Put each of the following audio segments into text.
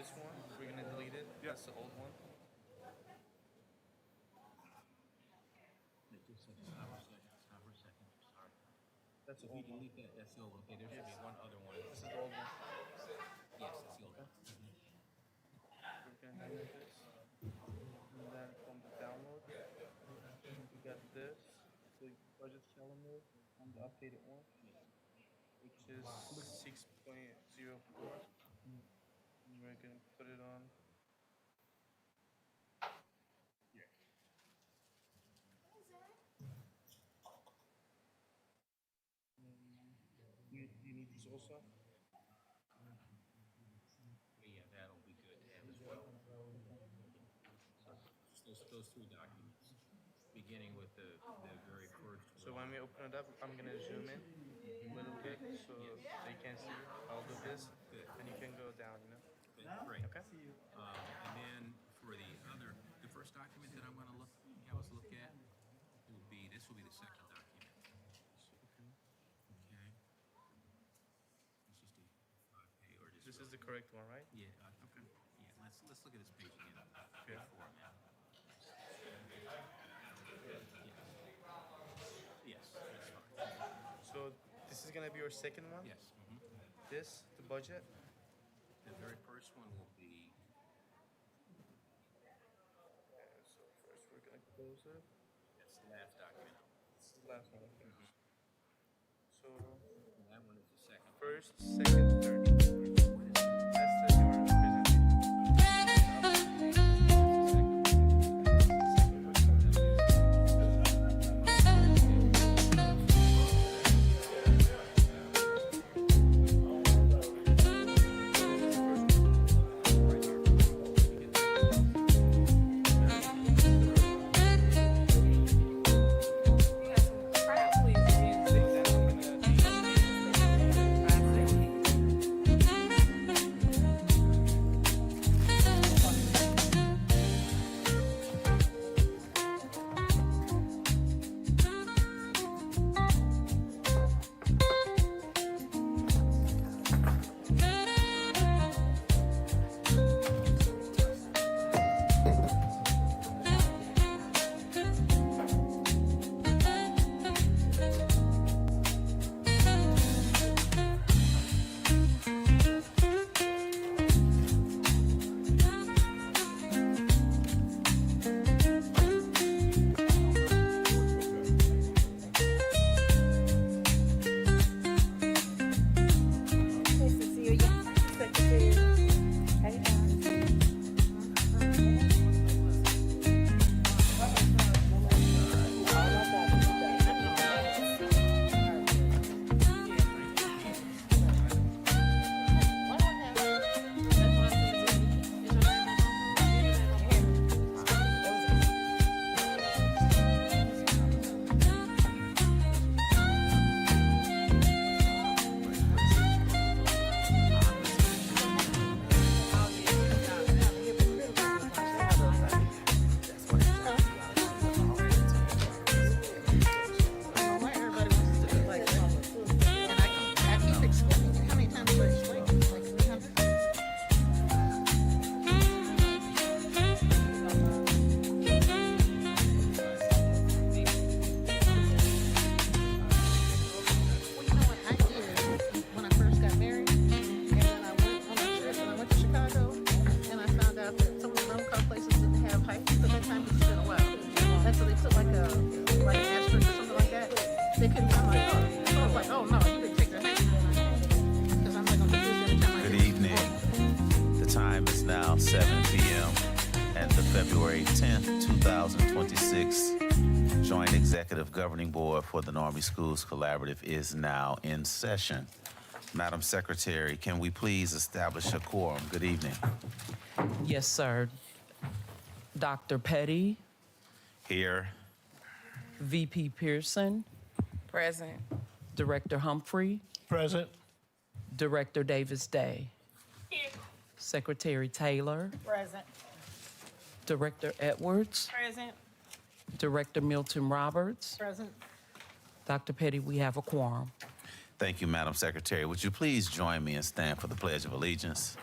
this one. We're gonna delete it. Yeah. That's the old one. Stop for a second. Sorry. That's the If old you one. delete that, that's the old one. Okay, there should be one other one. This is the old one. Yes, that's the old one. We're gonna delete this. And then from the download, we got this, the budget calendar on the updated one, which is 6.04. And we're gonna put it on. You need this also? Yeah, that'll be good to have as well. So those three documents, beginning with the very first So one. when we open it up, I'm gonna zoom in a little bit so they can see. I'll do this, Good. and you can go down, you know? Good, great. Okay? And then for the first document that I'm gonna have us look at will be, this will be the second document. Okay. It's just a 5-page or just. This is the correct one, right? Yeah, okay. Yeah, let's look at this page again. Okay. Format. Yes, that's fine. So this is gonna be your second one? Yes. This, the budget? The very first one will be, So first we're gonna close it. that's the last document. This is the last one, okay. So And that one is the second. first, second, third. That's the your presentation. Good evening. The time is now 7 p.m. and the February 10th, 2026 Joint Executive Governing Board for the Normandy Schools Collaborative is now in session. Madam Secretary, can we please establish a quorum? Good evening. Yes, sir. Dr. Petty, Here. VP Pearson, Present. Director Humphrey, Present. Director Davis Day, Secretary Taylor, Present. Director Edwards, Present. Director Milton Roberts. Present. Dr. Petty, we have a quorum. Thank you, Madam Secretary. Would you please join me and stand for the Pledge of Allegiance?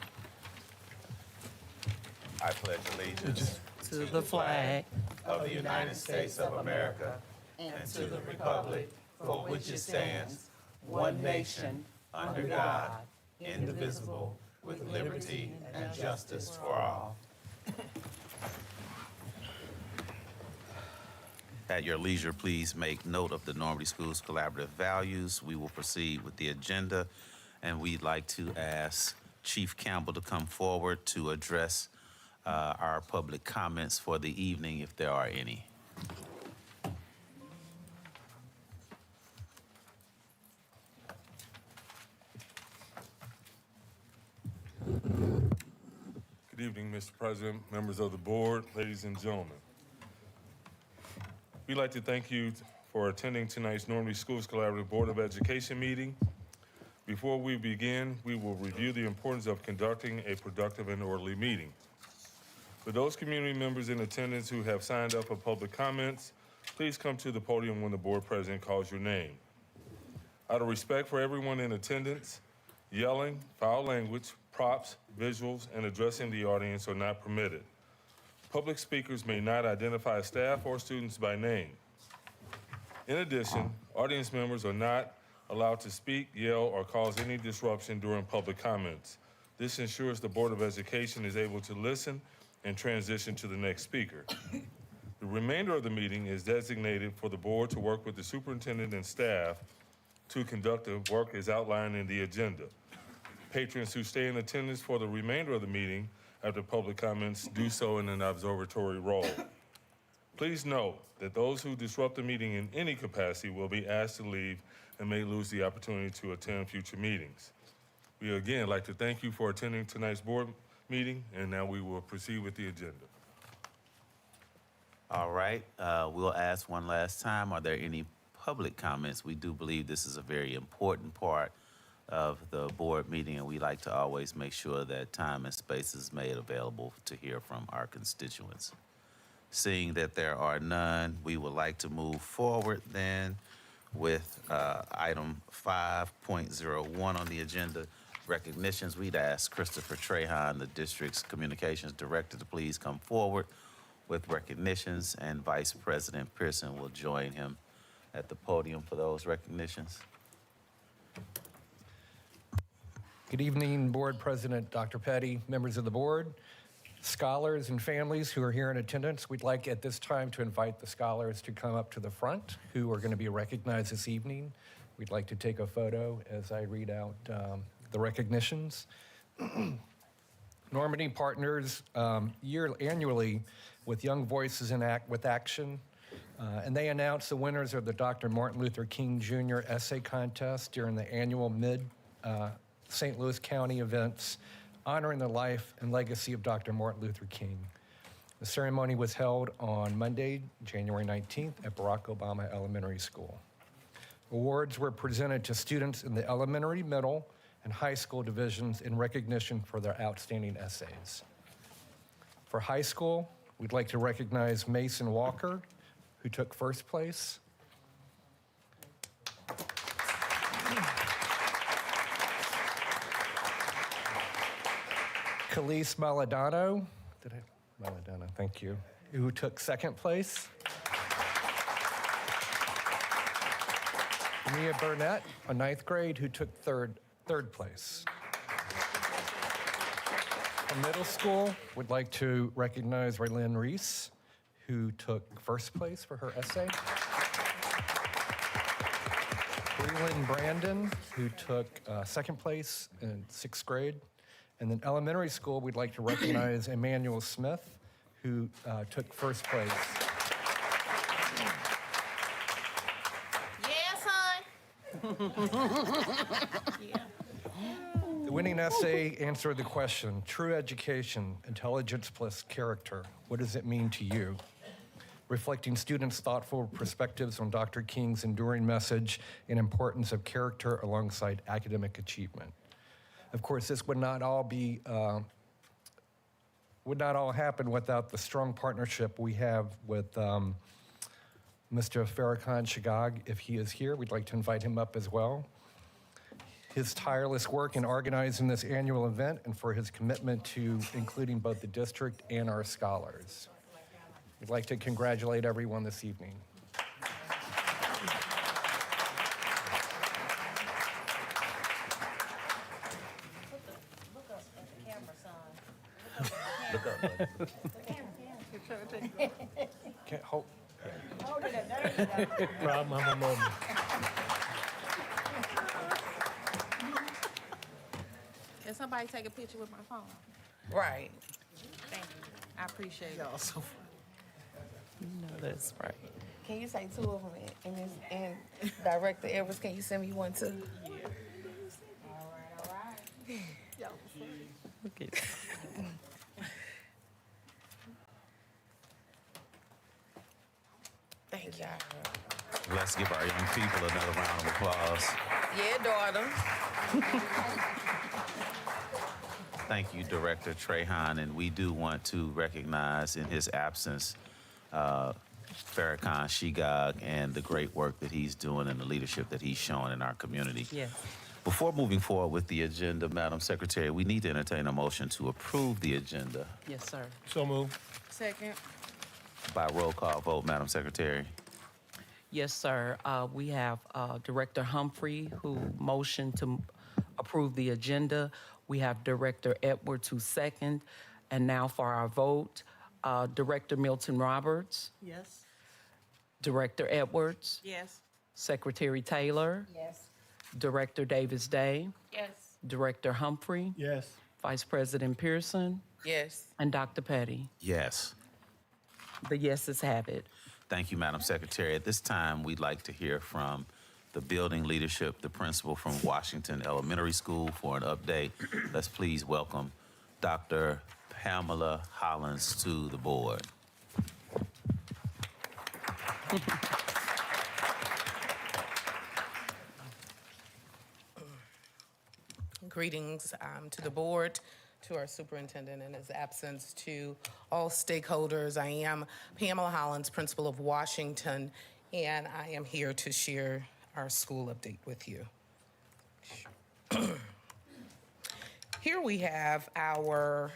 I pledge allegiance to the flag of the United States of America and to the republic for which it stands, one nation, under God, indivisible, with liberty and justice for all. At your leisure, please make note of the Normandy Schools Collaborative values. We will proceed with the agenda, and we'd like to ask Chief Campbell to come forward to address our public comments for the evening, if there are any. Good evening, Mr. President, members of the board, ladies and gentlemen. We'd like to thank you for attending tonight's Normandy Schools Collaborative Board of Education meeting. Before we begin, we will review the importance of conducting a productive and orderly meeting. For those community members in attendance who have signed up for public comments, please come to the podium when the board president calls your name. Out of respect for everyone in attendance, yelling, foul language, props, visuals, and addressing the audience are not permitted. Public speakers may not identify staff or students by name. In addition, audience members are not allowed to speak, yell, or cause any disruption during public comments. This ensures the Board of Education is able to listen and transition to the next speaker. The remainder of the meeting is designated for the board to work with the superintendent and staff to conduct the work as outlined in the agenda. Patrons who stay in attendance for the remainder of the meeting after public comments do so in an observatory role. Please note that those who disrupt the meeting in any capacity will be asked to leave and may lose the opportunity to attend future meetings. We again like to thank you for attending tonight's board meeting, and now we will proceed with the agenda. All right, we'll ask one last time, are there any public comments? We do believe this is a very important part of the board meeting, and we like to always make sure that time and space is made available to hear from our constituents. Seeing that there are none, we would like to move forward then with item 5.01 on the agenda, recognitions. We'd ask Christopher Trahan, the district's communications director, to please come forward with recognitions, and Vice President Pearson will join him at the podium for those recognitions. Good evening, Board President Dr. Petty, members of the board, scholars and families who are here in attendance. We'd like at this time to invite the scholars to come up to the front who are going to be recognized this evening. We'd like to take a photo as I read out the recognitions. Normandy partners annually with Young Voices with Action, and they announce the winners of the Dr. Martin Luther King Jr. Essay Contest during the annual St. Louis County events honoring the life and legacy of Dr. Martin Luther King. The ceremony was held on Monday, January 19th at Barack Obama Elementary School. Awards were presented to students in the elementary, middle, and high school divisions in recognition for their outstanding essays. For high school, we'd like to recognize Mason Walker, who took first place. Khalees Maladano, thank you, who took second place. Mia Burnett, a ninth grade, who took third place. From middle school, would like to recognize Raylene Reese, who took first place for her essay. Breland Brandon, who took second place in sixth grade. And then elementary school, we'd like to recognize Emmanuel Smith, who took first place. Yes, hon. The winning essay answered the question, true education, intelligence plus character. What does it mean to you? Reflecting students' thoughtful perspectives on Dr. King's enduring message and importance of character alongside academic achievement. Of course, this would not all happen without the strong partnership we have with Mr. Farrakhan Shagag. If he is here, we'd like to invite him up as well. his tireless work in organizing this annual event and for his commitment to including both the district and our scholars. We'd like to congratulate everyone this evening. Look up, buddy. Can't hold. Problem, I'm a moment. Can somebody take a picture with my phone? Right. Thank you. I appreciate it. You know that's right. Can you say two of them and Director Edwards, can you send me one too? All right. Look at Thank you. Let's give our young people another round of applause. Yeah, daughter. Thank you, Director Trahan, and we do want to recognize in his absence Farrakhan Shigag and the great work that he's doing and the leadership that he's showing in our community. Yes. Before moving forward with the agenda, Madam Secretary, we need to entertain a motion to approve the agenda Yes, sir. So moved. Second. by roll call vote, Madam Secretary. Yes, sir. We have Director Humphrey, who motioned to approve the agenda. We have Director Edwards, who second. And now for our vote, Director Milton Roberts, Yes. Director Edwards, Yes. Secretary Taylor, Yes. Director Davis Day, Yes. Director Humphrey, Yes. Vice President Pearson, Yes. and Dr. Petty. Yes. The yeses have it. Thank you, Madam Secretary. At this time, we'd like to hear from the building leadership, the principal from Washington Elementary School for an update. Let's please welcome Dr. Pamela Hollins to the board. Greetings to the board, to our superintendent in his absence, to all stakeholders. I am Pamela Hollins, principal of Washington, and I am here to share our school update with you. Here we have our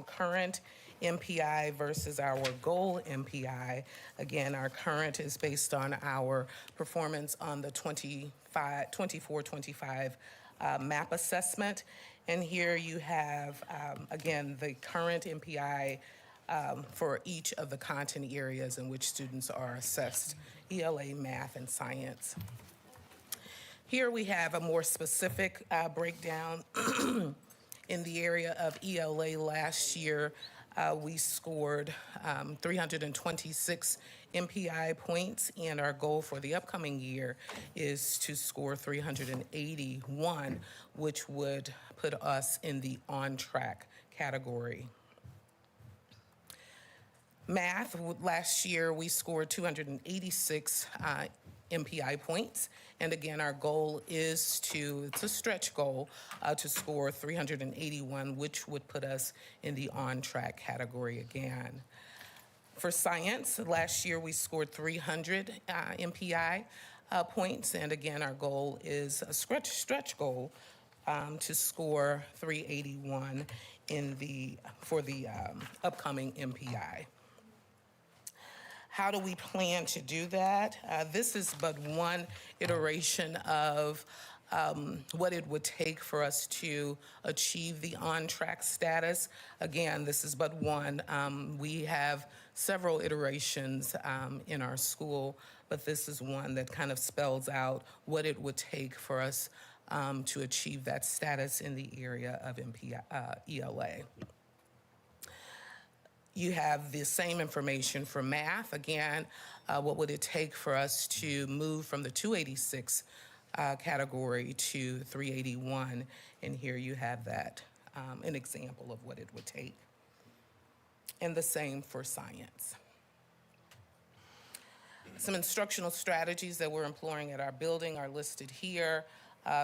current MPI versus our goal MPI. Again, our current is based on our performance on the 24-25 MAP assessment. And here you have, again, the current MPI for each of the content areas in which students are assessed, ELA, math, and science. Here we have a more specific breakdown. In the area of ELA last year, we scored 326 MPI points, and our goal for the upcoming year is to score 381, which would put us in the on-track category. Math, last year we scored 286 MPI points. And again, our goal is it's a stretch goal, to score 381, which would put us in the on-track category again. For science, last year we scored 300 MPI points. And again, our goal is a stretch goal to score 381 for the upcoming MPI. How do we plan to do that? This is but one iteration of what it would take for us to achieve the on-track status. Again, this is but one. We have several iterations in our school, but this is one that kind of spells out what it would take for us to achieve that status in the area of ELA. You have the same information for math. Again, what would it take for us to move from the 286 category to 381? And here you have that, an example of what it would take. And the same for science. Some instructional strategies that we're employing at our building are listed here.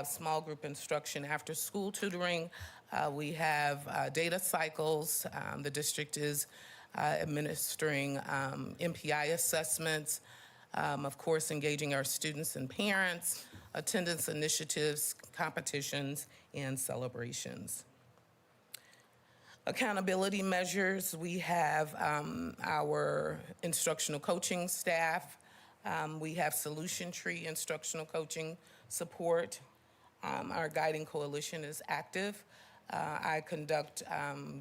Small group instruction, after school tutoring. We have data cycles. The district is administering MPI assessments. Of course, engaging our students and parents. attendance initiatives, competitions, and celebrations. Accountability measures, we have our instructional coaching staff. We have Solution Tree instructional coaching support. Our guiding coalition is active. I conduct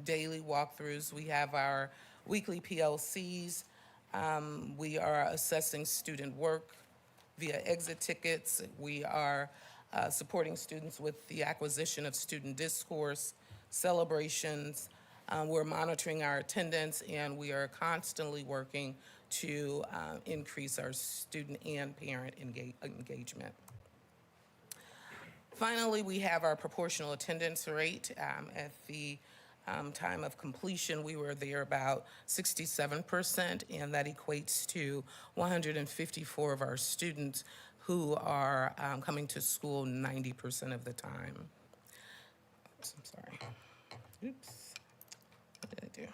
daily walkthroughs. We have our weekly PLCs. We are assessing student work via exit tickets. We are supporting students with the acquisition of student discourse, celebrations. We're monitoring our attendance, and we are constantly working to increase our student and parent engagement. Finally, we have our proportional attendance rate. At the time of completion, we were there about 67%, and that equates to 154 of our students who are coming to school 90% of the time. Oops, I'm sorry. Oops. What did I do?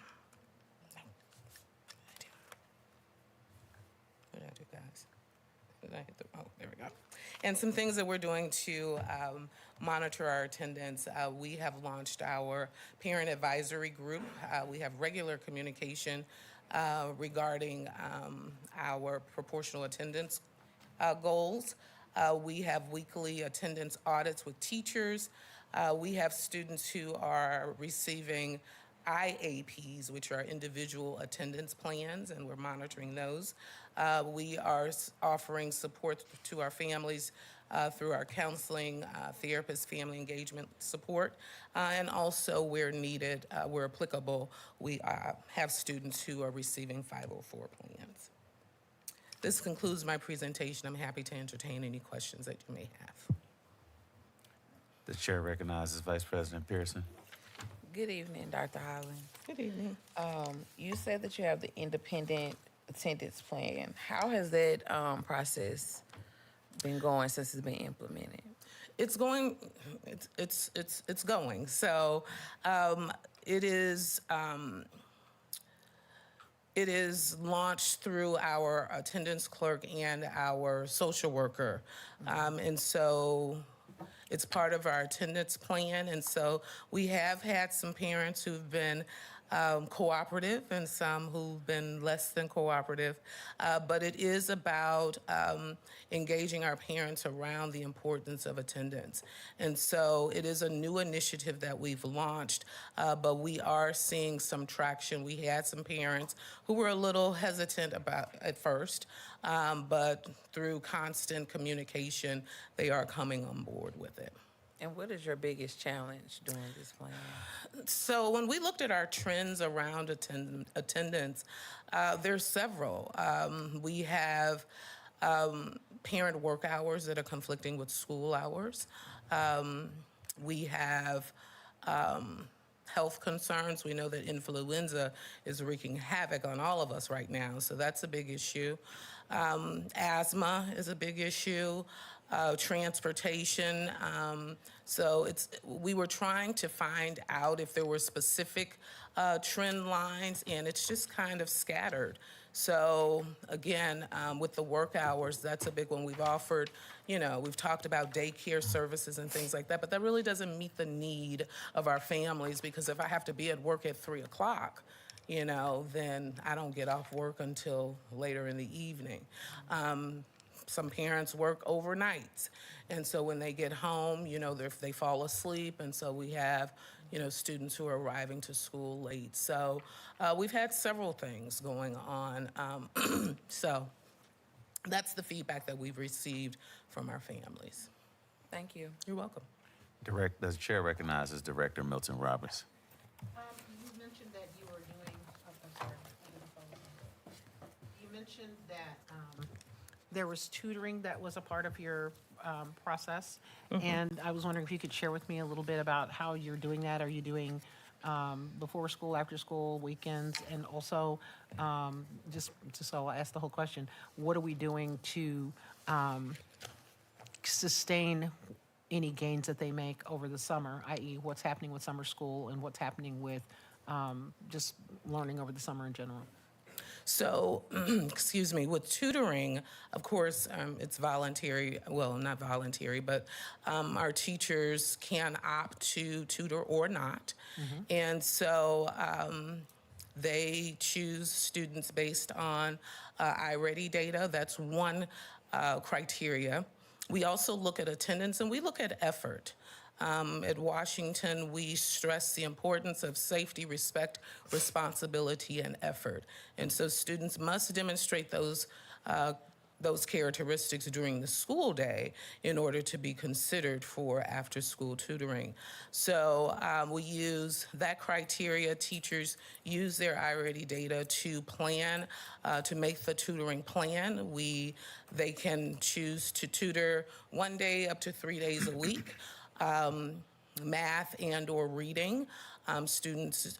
What did I do, guys? Did I hit the, oh, there we go. And some things that we're doing to monitor our attendance. We have launched our parent advisory group. We have regular communication regarding our proportional attendance goals. We have weekly attendance audits with teachers. We have students who are receiving IAPs, which are individual attendance plans, and we're monitoring those. We are offering support to our families through our counseling, therapist, family engagement support, and also where needed, where applicable, we have students who are receiving 504 plans. This concludes my presentation. I'm happy to entertain any questions that you may have. The chair recognizes Vice President Pearson. Good evening, Dr. Holland. Good evening. You said that you have the independent attendance plan. How has that process been going since it's been implemented? It's going. It's going. So it is. It is launched through our attendance clerk and our social worker, and so. It's part of our attendance plan, and so we have had some parents who've been cooperative and some who've been less than cooperative, but it is about engaging our parents around the importance of attendance. And so it is a new initiative that we've launched, but we are seeing some traction. We had some parents who were a little hesitant about at first, but through constant communication, they are coming on board with it. And what is your biggest challenge during this plan? So when we looked at our trends around attendance, there's several. We have parent work hours that are conflicting with school hours. We have health concerns. We know that influenza is wreaking havoc on all of us right now, so that's a big issue. Asthma is a big issue. Transportation. So we were trying to find out if there were specific trend lines, and it's just kind of scattered. So again, with the work hours, that's a big one. We've offered, we've talked about daycare services and things like that, but that really doesn't meet the need of our families, because if I have to be at work at 3 o'clock, then I don't get off work until later in the evening. Some parents work overnights, and so when they get home, they fall asleep, and so we have, students who are arriving to school late. So we've had several things going on. So that's the feedback that we've received from our families. Thank you. You're welcome. The chair recognizes Director Milton Roberts. You mentioned that you were doing, I'm sorry, I didn't follow. You mentioned that there was tutoring that was a part of your process. And I was wondering if you could share with me a little bit about how you're doing that. Are you doing before school, after school, weekends? And also, just so I'll ask the whole question, what are we doing to sustain any gains that they make over the summer, i.e. what's happening with summer school and what's happening with just learning over the summer in general? So, excuse me, with tutoring, of course, it's voluntary, well, not voluntary, but our teachers can opt to tutor or not. And so they choose students based on iReady data. That's one criteria. We also look at attendance and we look at effort. At Washington, we stress the importance of safety, respect, responsibility, and effort. And so students must demonstrate those characteristics during the school day in order to be considered for after-school tutoring. So we use that criteria. Teachers use their iReady data to plan, to make the tutoring plan. They can choose to tutor 1 day up to 3 days a week. Math and or reading. Students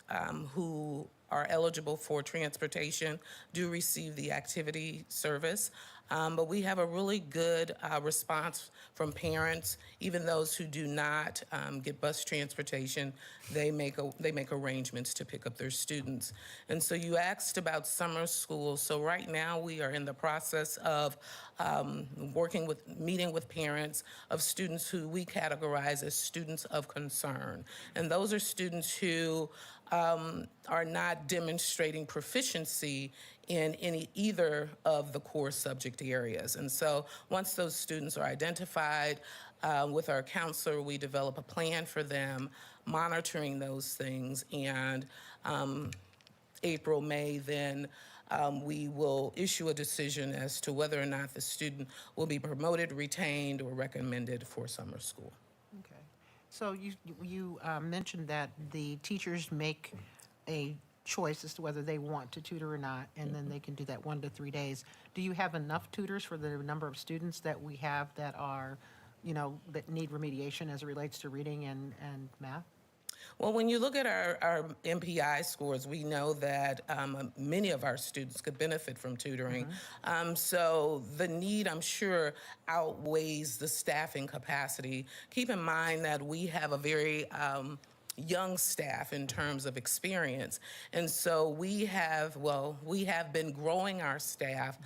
who are eligible for transportation do receive the activity service. But we have a really good response from parents. Even those who do not get bus transportation, they make arrangements to pick up their students. And so you asked about summer school. So right now we are in the process of meeting with parents of students who we categorize as students of concern. And those are students who are not demonstrating proficiency in either of the core subject areas. And so once those students are identified with our counselor, we develop a plan for them, monitoring those things. And April, May, then we will issue a decision as to whether or not the student will be promoted, retained, or recommended for summer school. Okay. So you mentioned that the teachers make a choice as to whether they want to tutor or not, and then they can do that 1 to 3 days. Do you have enough tutors for the number of students that we have that are, that need remediation as it relates to reading and math? Well, when you look at our MPI scores, we know that many of our students could benefit from tutoring. So the need, I'm sure, outweighs the staffing capacity. Keep in mind that we have a very young staff in terms of experience. And so we have been growing our staff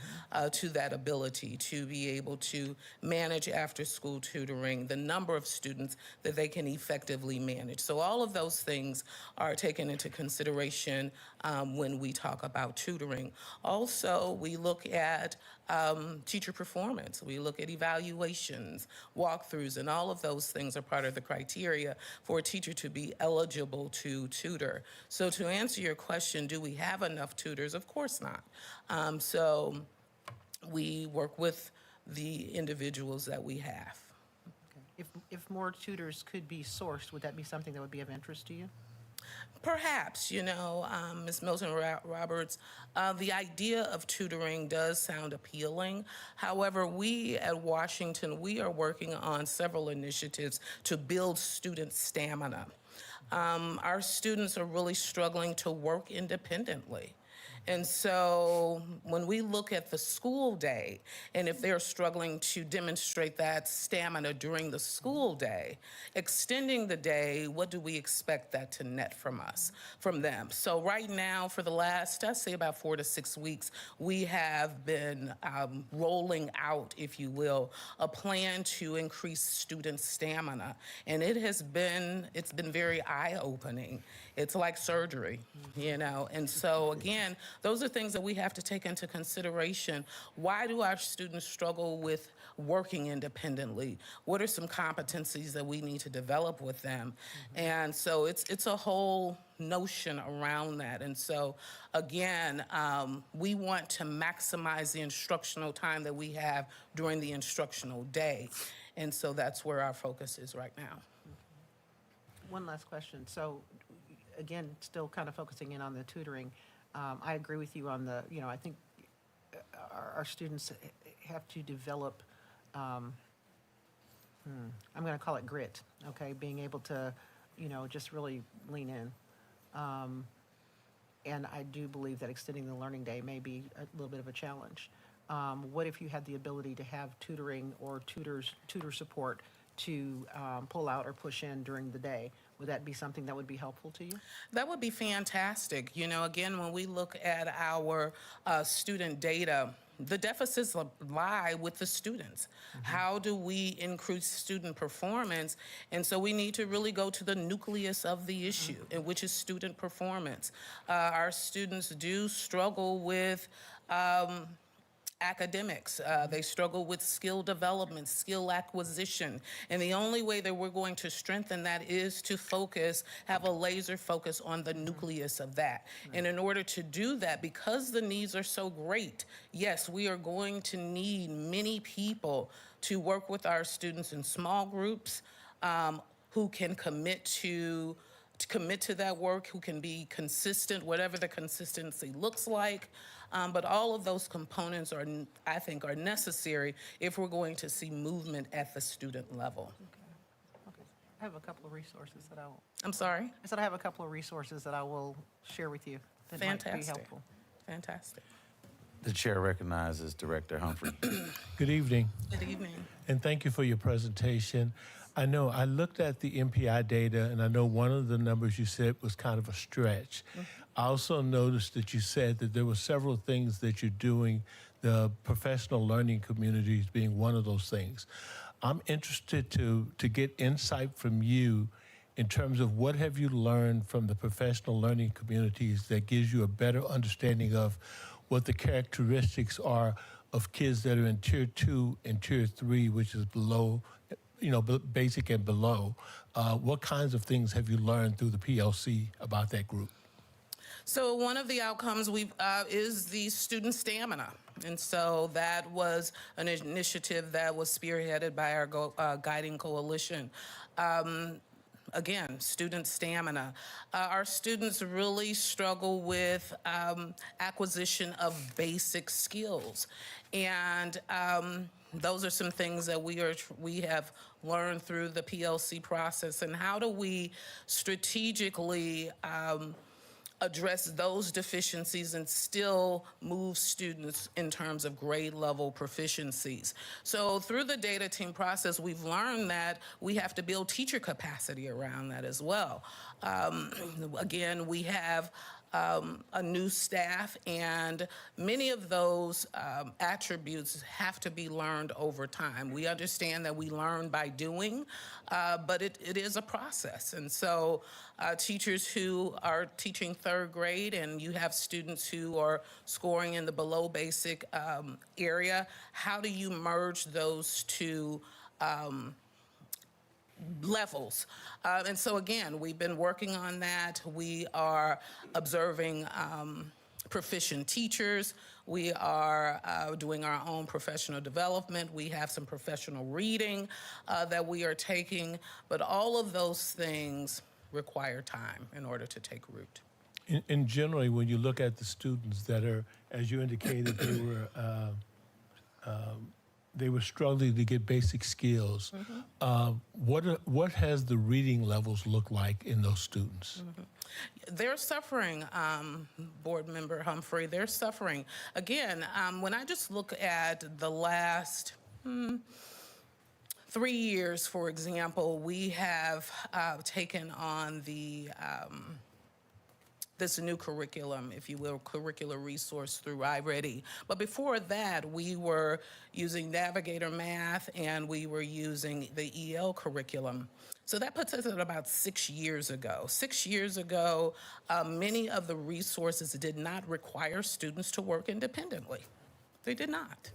to that ability to be able to manage after-school tutoring, the number of students that they can effectively manage. So all of those things are taken into consideration when we talk about tutoring. Also, we look at teacher performance. We look at evaluations, walkthroughs, and all of those things are part of the criteria for a teacher to be eligible to tutor. So to answer your question, do we have enough tutors? Of course not. So we work with the individuals that we have. If more tutors could be sourced, would that be something that would be of interest to you? Perhaps, Ms. Milton Roberts, the idea of tutoring does sound appealing. However, we at Washington, we are working on several initiatives to build student stamina. Our students are really struggling to work independently. And so when we look at the school day, and if they're struggling to demonstrate that stamina during the school day, extending the day, what do we expect that to net from them? So right now, for the last, I'd say about 4 to 6 weeks, we have been rolling out, if you will, a plan to increase student stamina. And it's been very eye-opening. It's like surgery, And so again, those are things that we have to take into consideration. Why do our students struggle with working independently? What are some competencies that we need to develop with them? And so it's a whole notion around that. And so again, we want to maximize the instructional time that we have during the instructional day. And so that's where our focus is right now. One last question. So again, still kind of focusing in on the tutoring, I agree with you on the, I think our students have to develop, I'm going to call it grit, okay? Being able to, just really lean in. And I do believe that extending the learning day may be a little bit of a challenge. What if you had the ability to have tutoring or tutor support to pull out or push in during the day. Would that be something that would be helpful to you? That would be fantastic. You know, again, when we look at our student data, the deficits lie with the students. How do we increase student performance? And so we need to really go to the nucleus of the issue, and which is student performance. Our students do struggle with academics. They struggle with skill development, skill acquisition. And the only way that we're going to strengthen that is to focus, have a laser focus on the nucleus of that. And in order to do that, because the needs are so great, yes, we are going to need many people to work with our students in small groups who can commit to that work, who can be consistent, whatever the consistency looks like. But all of those components are, I think, are necessary if we're going to see movement at the student level. Okay. I have a couple of resources that I'm sorry? I said I have a couple of resources that I will share with you that might be Fantastic. helpful. Fantastic. The chair recognizes Director Humphrey. Good evening, Good evening. and thank you for your presentation. I know I looked at the MPI data, and I know one of the numbers you said was kind of a stretch. I also noticed that you said that there were several things that you're doing, the professional learning communities being one of those things. I'm interested to get insight from you in terms of what have you learned from the professional learning communities that gives you a better understanding of what the characteristics are of kids that are in Tier 2 and Tier 3, which is below, basic and below. What kinds of things have you learned through the PLC about that group? So one of the outcomes is the student stamina. And so that was an initiative that was spearheaded by our guiding coalition. Again, student stamina. Our students really struggle with acquisition of basic skills. And those are some things that we have learned through the PLC process. And how do we strategically address those deficiencies and still move students in terms of grade level proficiencies? So through the data team process, we've learned that we have to build teacher capacity around that as well. Again, we have a new staff, and many of those attributes have to be learned over time. We understand that we learn by doing, but it is a process. And so teachers who are teaching third grade and you have students who are scoring in the below basic area, how do you merge those two levels? And so again, we've been working on that. We are observing proficient teachers. We are doing our own professional development. We have some professional reading that we are taking, but all of those things require time in order to take root. And generally, when you look at the students that are, as you indicated, they were struggling to get basic skills. What has the reading levels look like in those students? They're suffering, Board Member Humphrey. They're suffering. Again, when I just look at the last 3 years, for example, we have taken on this new curriculum, if you will, curricular resource through iReady. But before that, we were using Navigator Math and we were using the EL curriculum. So that puts us at about 6 years ago. 6 years ago, many of the resources did not require students to work independently. They did not.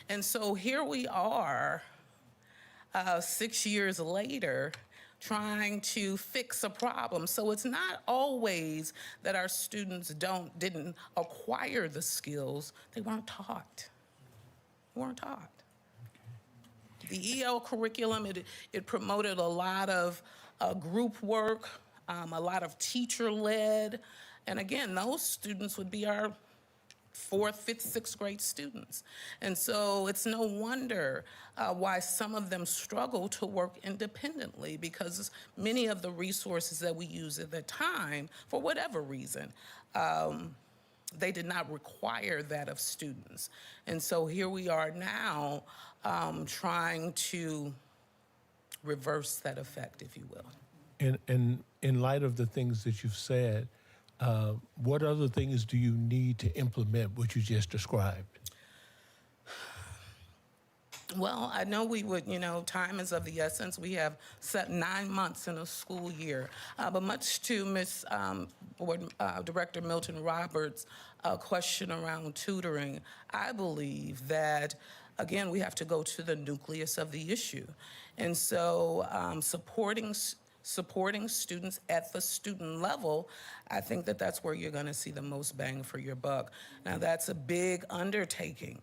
And so here we are, 6 years later, trying to fix a problem. So it's not always that our students didn't acquire the skills, they weren't taught. They weren't taught. The EL curriculum, it promoted a lot of group work, a lot of teacher-led, and again, those students would be our 4th, 5th, 6th grade students. And so it's no wonder why some of them struggle to work independently, because many of the resources that we use at the time, for whatever reason, they did not require that of students. And so here we are now trying to reverse that effect, if you will. In light of the things that you've said, what other things do you need to implement what you just described? Well, I know we would, time is of the essence. We have set 9 months in a school year. But much to Ms. Director Milton Roberts' question around tutoring, I believe that, again, we have to go to the nucleus of the issue. And so supporting students at the student level, I think that that's where you're going to see the most bang for your buck. Now, that's a big undertaking.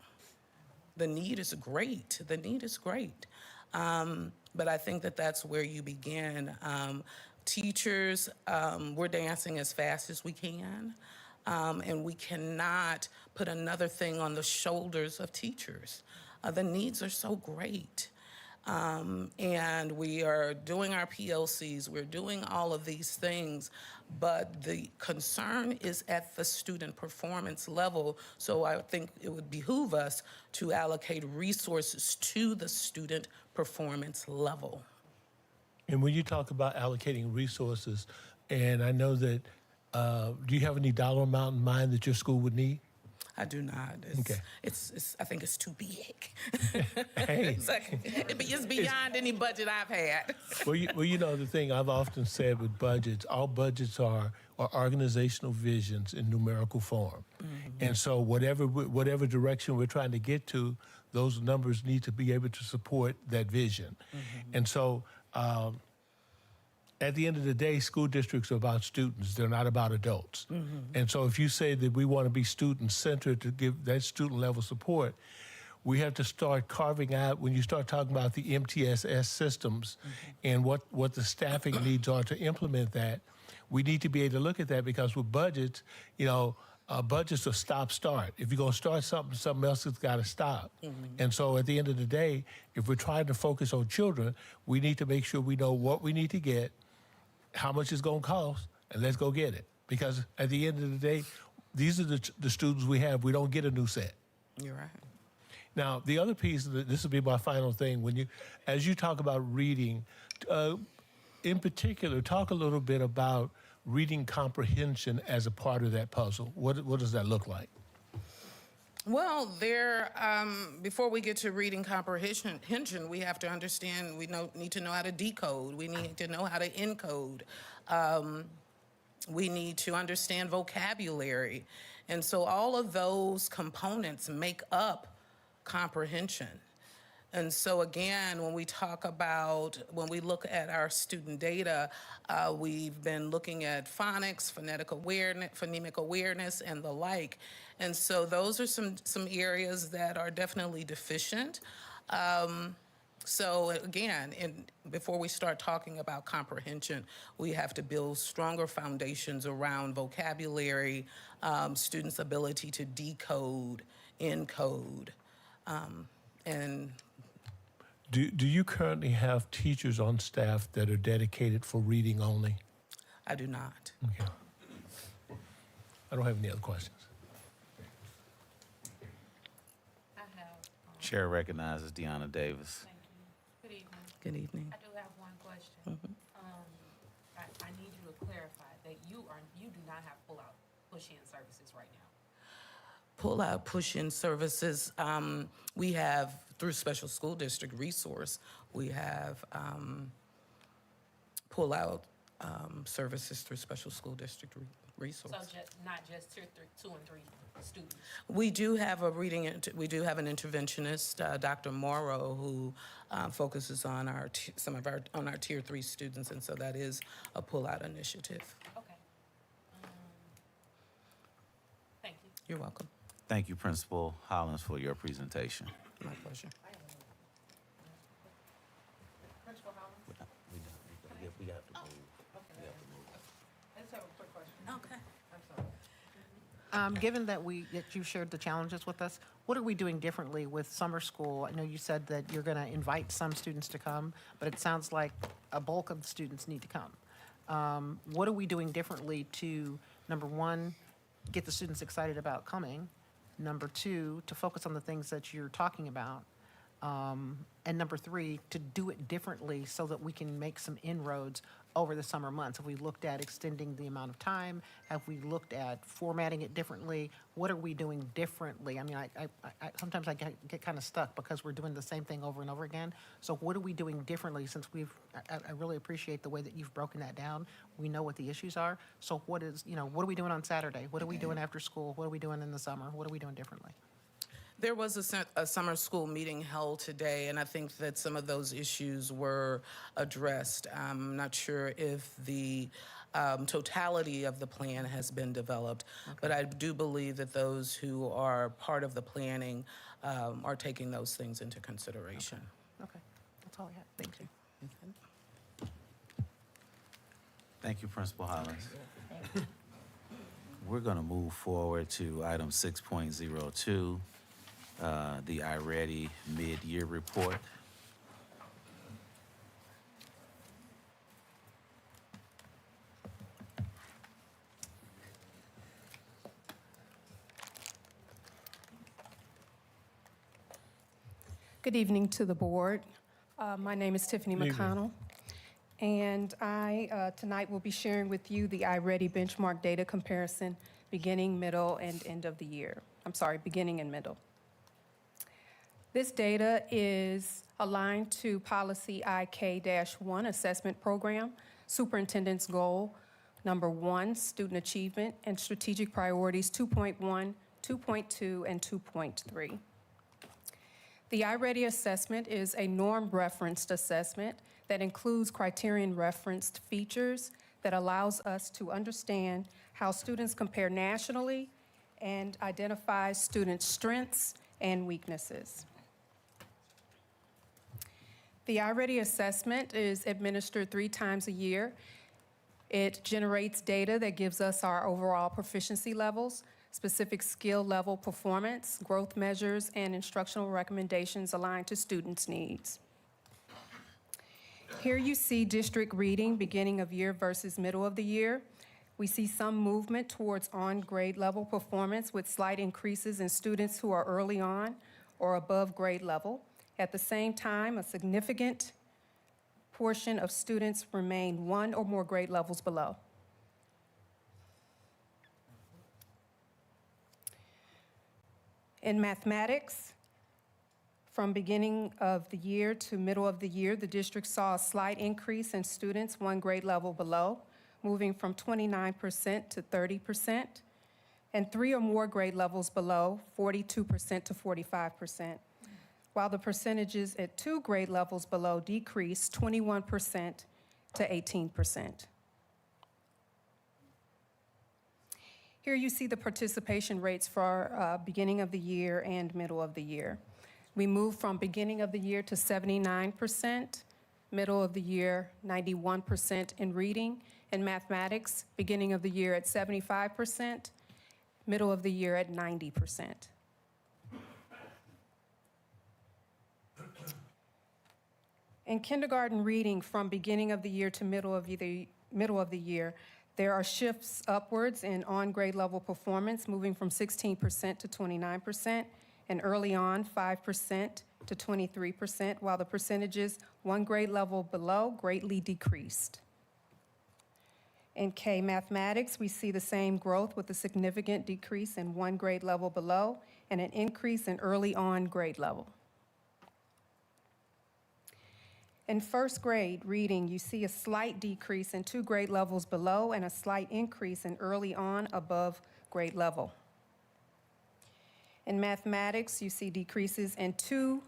The need is great. The need is great. But I think that that's where you begin. Teachers, we're dancing as fast as we can. And we cannot put another thing on the shoulders of teachers. The needs are so great. And we are doing our PLCs, we're doing all of these things, but the concern is at the student performance level. So I think it would behoove us to allocate resources to the student performance level. And when you talk about allocating resources, and I know that, do you have any dollar amount in mind that your school would need? I do not. Okay. I think it's too big. Hey. It's beyond any budget I've had. Well, the thing I've often said with budgets, all budgets are organizational visions in numerical form. Mm-hmm. And so whatever direction we're trying to get to, those numbers need to be able to support that vision. Mm-hmm. And so at the end of the day, school districts are about students. They're not about adults. Mm-hmm. And so if you say that we want to be student-centered to give that student-level support, we have to start carving out, when you start talking about the MTSS systems and what the staffing needs are to implement that, we need to be able to look at that, because with budgets, budgets are stop-start. If you're going to start something else has got to stop. Mm-hmm. And so at the end of the day, if we're trying to focus on children, we need to make sure we know what we need to get, how much it's going to cost, and let's go get it. Because at the end of the day, these are the students we have. We don't get a new set. You're right. Now, the other piece, this will be my final thing, as you talk about reading, in particular, talk a little bit about reading comprehension as a part of that puzzle. What does that look like? Well, before we get to reading comprehension, we have to understand, need to know how to decode. We need to know how to encode. We need to understand vocabulary. And so all of those components make up comprehension. And so again, when we look at our student data, we've been looking at phonics, phonemic awareness, and the like. And so those are some areas that are definitely deficient. So again, before we start talking about comprehension, we have to build stronger foundations around vocabulary, students' ability to decode, encode, and Do you currently have teachers on staff that are dedicated for reading only? I do not. Okay. I don't have any other questions. I have. Chair recognizes Deanna Davis. Thank you. Good evening. Good evening. I do have one question. Mhm. I need you to clarify that you do not have pull-out, push-in services right now. Pull-out, push-in services, we have through Special School District Resource, we have pull-out services through Special School District Resource. So not just tier 2 and 3 students. We do have an interventionist, Dr. Morrow, who focuses on our tier 3 students, and so that is a pull-out initiative. Okay. Thank you. You're welcome. Thank you, Principal Hollins, for your presentation. My pleasure. Principal Hollins? We have to move. I just have a quick question. Okay. I'm sorry. Given that you shared the challenges with us, what are we doing differently with summer school? I know you said that you're going to invite some students to come, but it sounds like a bulk of the students need to come. What are we doing differently to, number one, get the students excited about coming? Number two, to focus on the things that you're talking about. And number three, to do it differently so that we can make some inroads over the summer months. Have we looked at extending the amount of time? Have we looked at formatting it differently? What are we doing differently? I mean, I sometimes I get kind of stuck because we're doing the same thing over and over again. So what are we doing differently since I really appreciate the way that you've broken that down. We know what the issues are. So what are we doing on Saturday? What are we doing after school? What are we doing in the summer? What are we doing differently? There was a summer school meeting held today, and I think that some of those issues were addressed. I'm not sure if the totality of the plan has been developed, but I do believe that those who are part of the planning are taking those things into consideration. Okay, that's all I have. Thank you. Thank you, Principal Hollins. We're going to move forward to item 6.02, the iReady mid-year report. Good evening to the board. My name is Tiffany McConnell, and I tonight will be sharing with you the iReady benchmark data comparison beginning, middle, and end of the year. I'm sorry, beginning and middle. This data is aligned to Policy IK-1 Assessment Program, Superintendent's Goal Number 1, Student Achievement, and Strategic Priorities 2.1, 2.2, and 2.3. The iReady assessment is a norm-referenced assessment that includes criterion-referenced features that allows us to understand how students compare nationally and identify students' strengths and weaknesses. The iReady assessment is administered 3 times a year. It generates data that gives us our overall proficiency levels, specific skill level performance, growth measures, and instructional recommendations aligned to students' needs. Here you see district reading beginning of year versus middle of the year. We see some movement towards on-grade level performance with slight increases in students who are early on or above grade level. At the same time, a significant portion of students remain 1 or more grade levels below. In mathematics, from beginning of the year to middle of the year, the district saw a slight increase in students 1 grade level below, moving from 29% to 30%, and 3 or more grade levels below, 42% to 45%, while the percentages at 2 grade levels below decreased 21% to 18%. Here you see the participation rates for beginning of the year and middle of the year. We moved from beginning of the year to 79%, middle of the year 91% in reading and mathematics, beginning of the year at 75%, middle of the year at 90%. In kindergarten reading, from beginning of the year to middle of the year, there are shifts upwards in on-grade level performance, moving from 16% to 29%, and early on, 5% to 23%, while the percentages 1 grade level below greatly decreased. In K mathematics, we see the same growth with a significant decrease in 1 grade level below and an increase in early on grade level. In first grade reading, you see a slight decrease in 2 grade levels below and a slight increase in early on above grade level. In mathematics, you see decreases in 2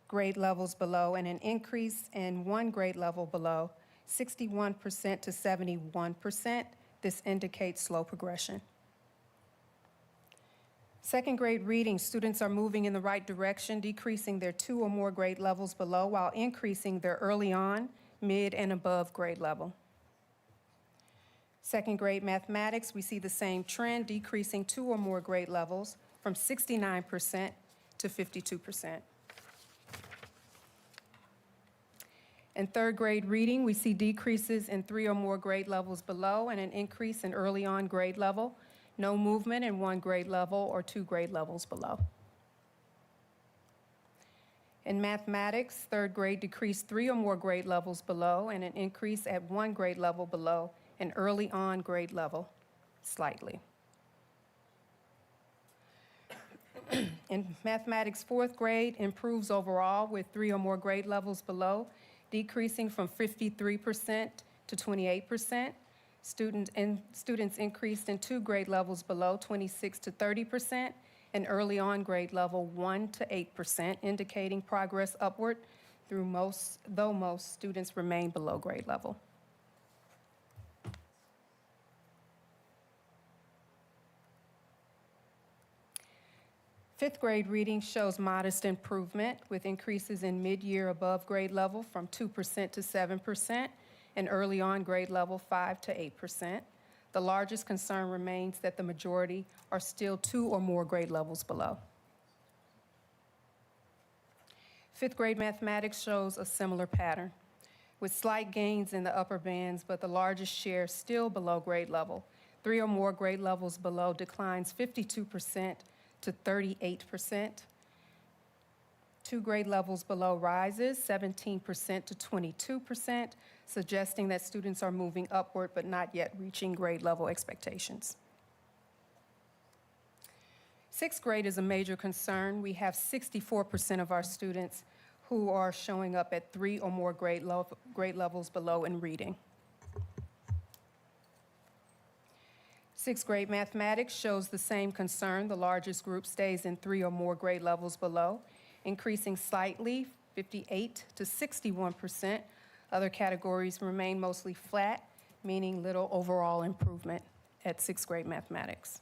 grade levels below and an increase in 1 grade level below, 61% to 71%. This indicates slow progression. Second grade reading, students are moving in the right direction, decreasing their 2 or more grade levels below while increasing their early on, mid, and above grade level. Second grade mathematics, we see the same trend, decreasing 2 or more grade levels from 69% to 52%. In third grade reading, we see decreases in 3 or more grade levels below and an increase in early on grade level. No movement in 1 grade level or 2 grade levels below. In mathematics, third grade decreased 3 or more grade levels below, and an increase at 1 grade level below an early on grade level, slightly. In mathematics, fourth grade improves overall with 3 or more grade levels below, decreasing from 53% to 28%. Students increased in 2 grade levels below, 26 to 30%, and early on grade level 1 to 8%, indicating progress upward though most students remain below grade level. Fifth grade reading shows modest improvement with increases in mid-year above grade level from 2% to 7% and early on grade level 5 to 8%. The largest concern remains that the majority are still 2 or more grade levels below. Fifth grade mathematics shows a similar pattern with slight gains in the upper bands, but the largest share still below grade level. 3 or more grade levels below declines 52% to 38%. 2 grade levels below rises 17% to 22%, suggesting that students are moving upward but not yet reaching grade level expectations. Sixth grade is a major concern. We have 64% of our students who are showing up at 3 or more grade levels below in reading. Sixth grade mathematics shows the same concern. The largest group stays in 3 or more grade levels below, increasing slightly, 58 to 61%. Other categories remain mostly flat, meaning little overall improvement at sixth grade mathematics.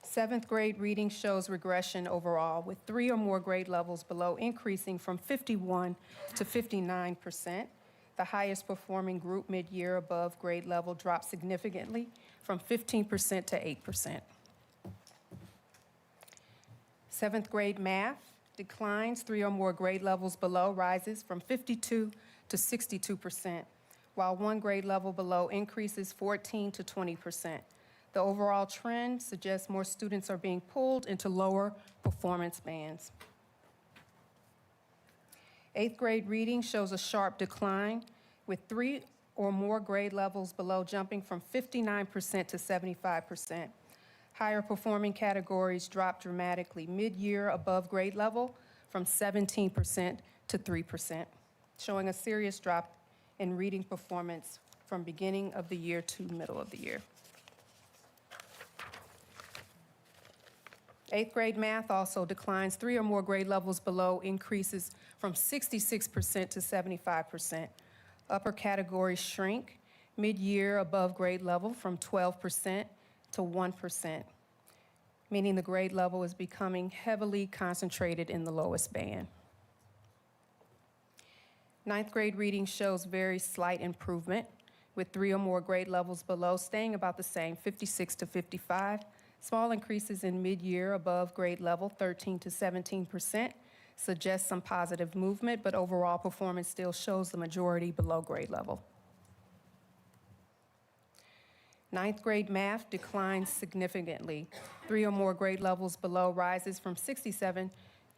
Seventh grade reading shows regression overall, with 3 or more grade levels below increasing from 51 to 59%. The highest performing group mid-year above grade level dropped significantly from 15% to 8%. Seventh grade math declines, 3 or more grade levels below rises from 52 to 62%, while 1 grade level below increases 14 to 20%. The overall trend suggests more students are being pulled into lower performance bands. Eighth grade reading shows a sharp decline, with 3 or more grade levels below jumping from 59% to 75%. Higher performing categories drop dramatically. Mid-year above grade level from 17% to 3%, showing a serious drop in reading performance from beginning of the year to middle of the year. Eighth grade math also declines, 3 or more grade levels below increases from 66% to 75%. Upper categories shrink, mid-year above grade level from 12% to 1%, meaning the grade level is becoming heavily concentrated in the lowest band. Ninth grade reading shows very slight improvement, with 3 or more grade levels below staying about the same, 56 to 55. Small increases in mid-year above grade level, 13 to 17%, suggest some positive movement, but overall performance still shows the majority below grade level. Ninth grade math declines significantly. 3 or more grade levels below rises from 67%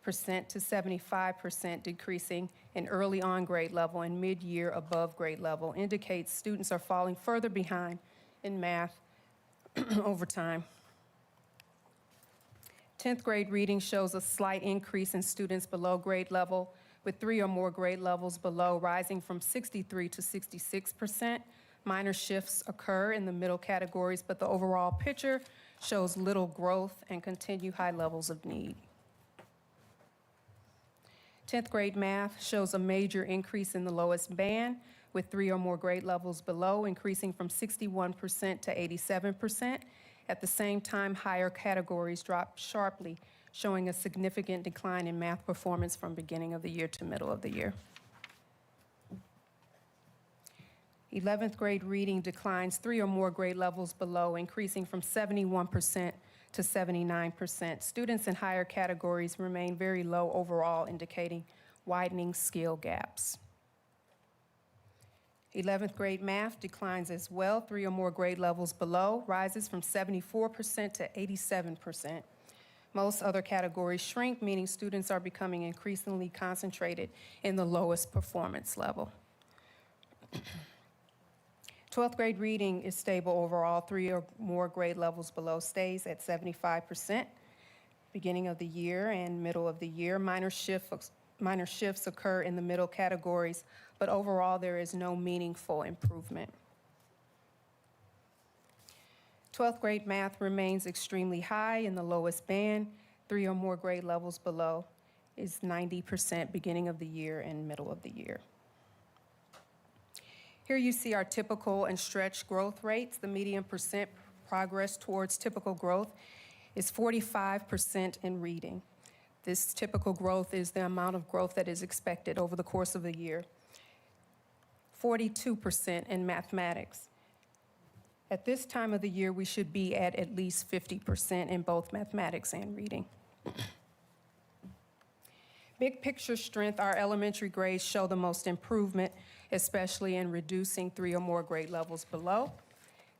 to 75%, decreasing in early on grade level, and mid-year above grade level indicates students are falling further behind in math over time. 10th grade reading shows a slight increase in students below grade level, with 3 or more grade levels below rising from 63 to 66%. Minor shifts occur in the middle categories, but the overall picture shows little growth and continued high levels of need. 10th grade math shows a major increase in the lowest band, with 3 or more grade levels below increasing from 61% to 87%. At the same time, higher categories drop sharply, showing a significant decline in math performance from beginning of the year to middle of the year. 11th grade reading declines, 3 or more grade levels below, increasing from 71% to 79%. Students in higher categories remain very low overall, indicating widening skill gaps. 11th grade math declines as well, 3 or more grade levels below, rises from 74% to 87%. Most other categories shrink, meaning students are becoming increasingly concentrated in the lowest performance level. 12th grade reading is stable overall. 3 or more grade levels below stays at 75%. Beginning of the year and middle of the year, minor shifts occur in the middle categories, but overall there is no meaningful improvement. 12th grade math remains extremely high in the lowest band. 3 or more grade levels below is 90% beginning of the year and middle of the year. Here you see our typical and stretched growth rates. The median percent progress towards typical growth is 45% in reading. This typical growth is the amount of growth that is expected over the course of the year. 42% in mathematics. At this time of the year, we should be at least 50% in both mathematics and reading. Big picture strength, our elementary grades show the most improvement, especially in reducing 3 or more grade levels below.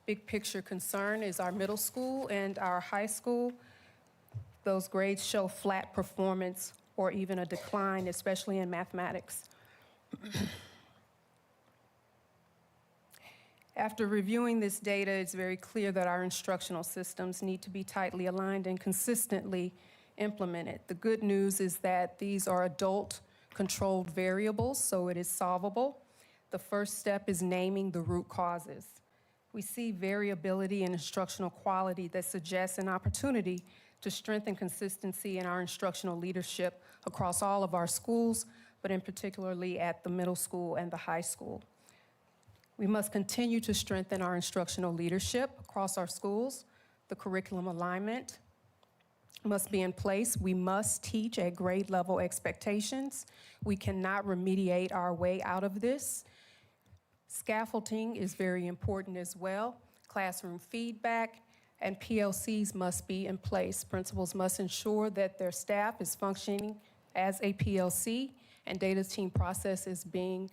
Big picture concern is our middle school and our high school. Those grades show flat performance or even a decline, especially in mathematics. After reviewing this data, it's very clear that our instructional systems need to be tightly aligned and consistently implemented. The good news is that these are adult-controlled variables, so it is solvable. The first step is naming the root causes. We see variability in instructional quality that suggests an opportunity to strengthen consistency in our instructional leadership across all of our schools, but in particularly at the middle school and the high school. We must continue to strengthen our instructional leadership across our schools. The curriculum alignment must be in place. We must teach at grade level expectations. We cannot remediate our way out of this. Scaffolding is very important as well. Classroom feedback and PLCs must be in place. Principals must ensure that their staff is functioning as a PLC and data team process is being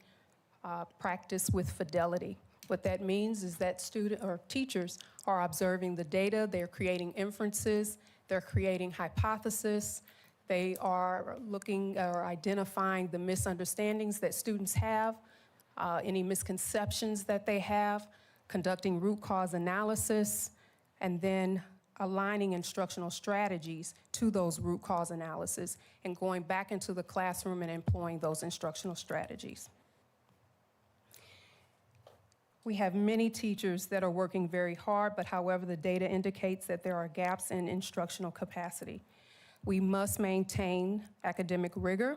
practiced with fidelity. What that means is that teachers are observing the data, they're creating inferences, they're creating hypotheses, they are looking or identifying the misunderstandings that students have, any misconceptions that they have, conducting root cause analysis, and then aligning instructional strategies to those root cause analysis and going back into the classroom and employing those instructional strategies. We have many teachers that are working very hard, but however, the data indicates that there are gaps in instructional capacity. We must maintain academic rigor.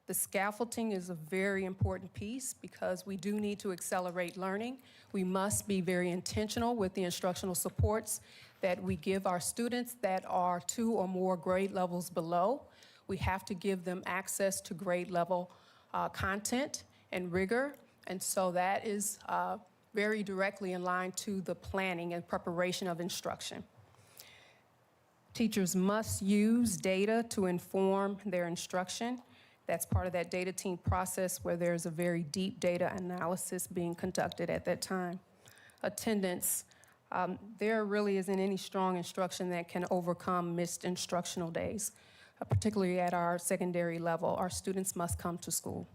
The scaffolding is a very important piece because we do need to accelerate learning. We must be very intentional with the instructional supports that we give our students that are 2 or more grade levels below. We have to give them access to grade level content and rigor. And so that is very directly in line to the planning and preparation of instruction. Teachers must use data to inform their instruction. That's part of that data team process where there's a very deep data analysis being conducted at that time. Attendance, there really isn't any strong instruction that can overcome missed instructional days, particularly at our secondary level. Our students must come to school.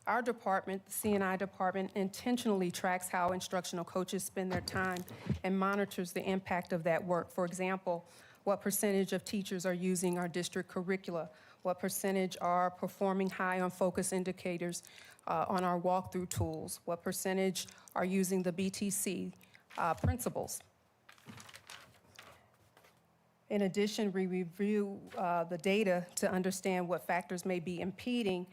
Our department, the C&I department, intentionally tracks how instructional coaches spend their time and monitors the impact of that work. For example, what percentage of teachers are using our district curricula? What percentage are performing high on focus indicators on our walkthrough tools? What percentage are using the BTC principles? In addition, we review the data to understand what factors may be impeding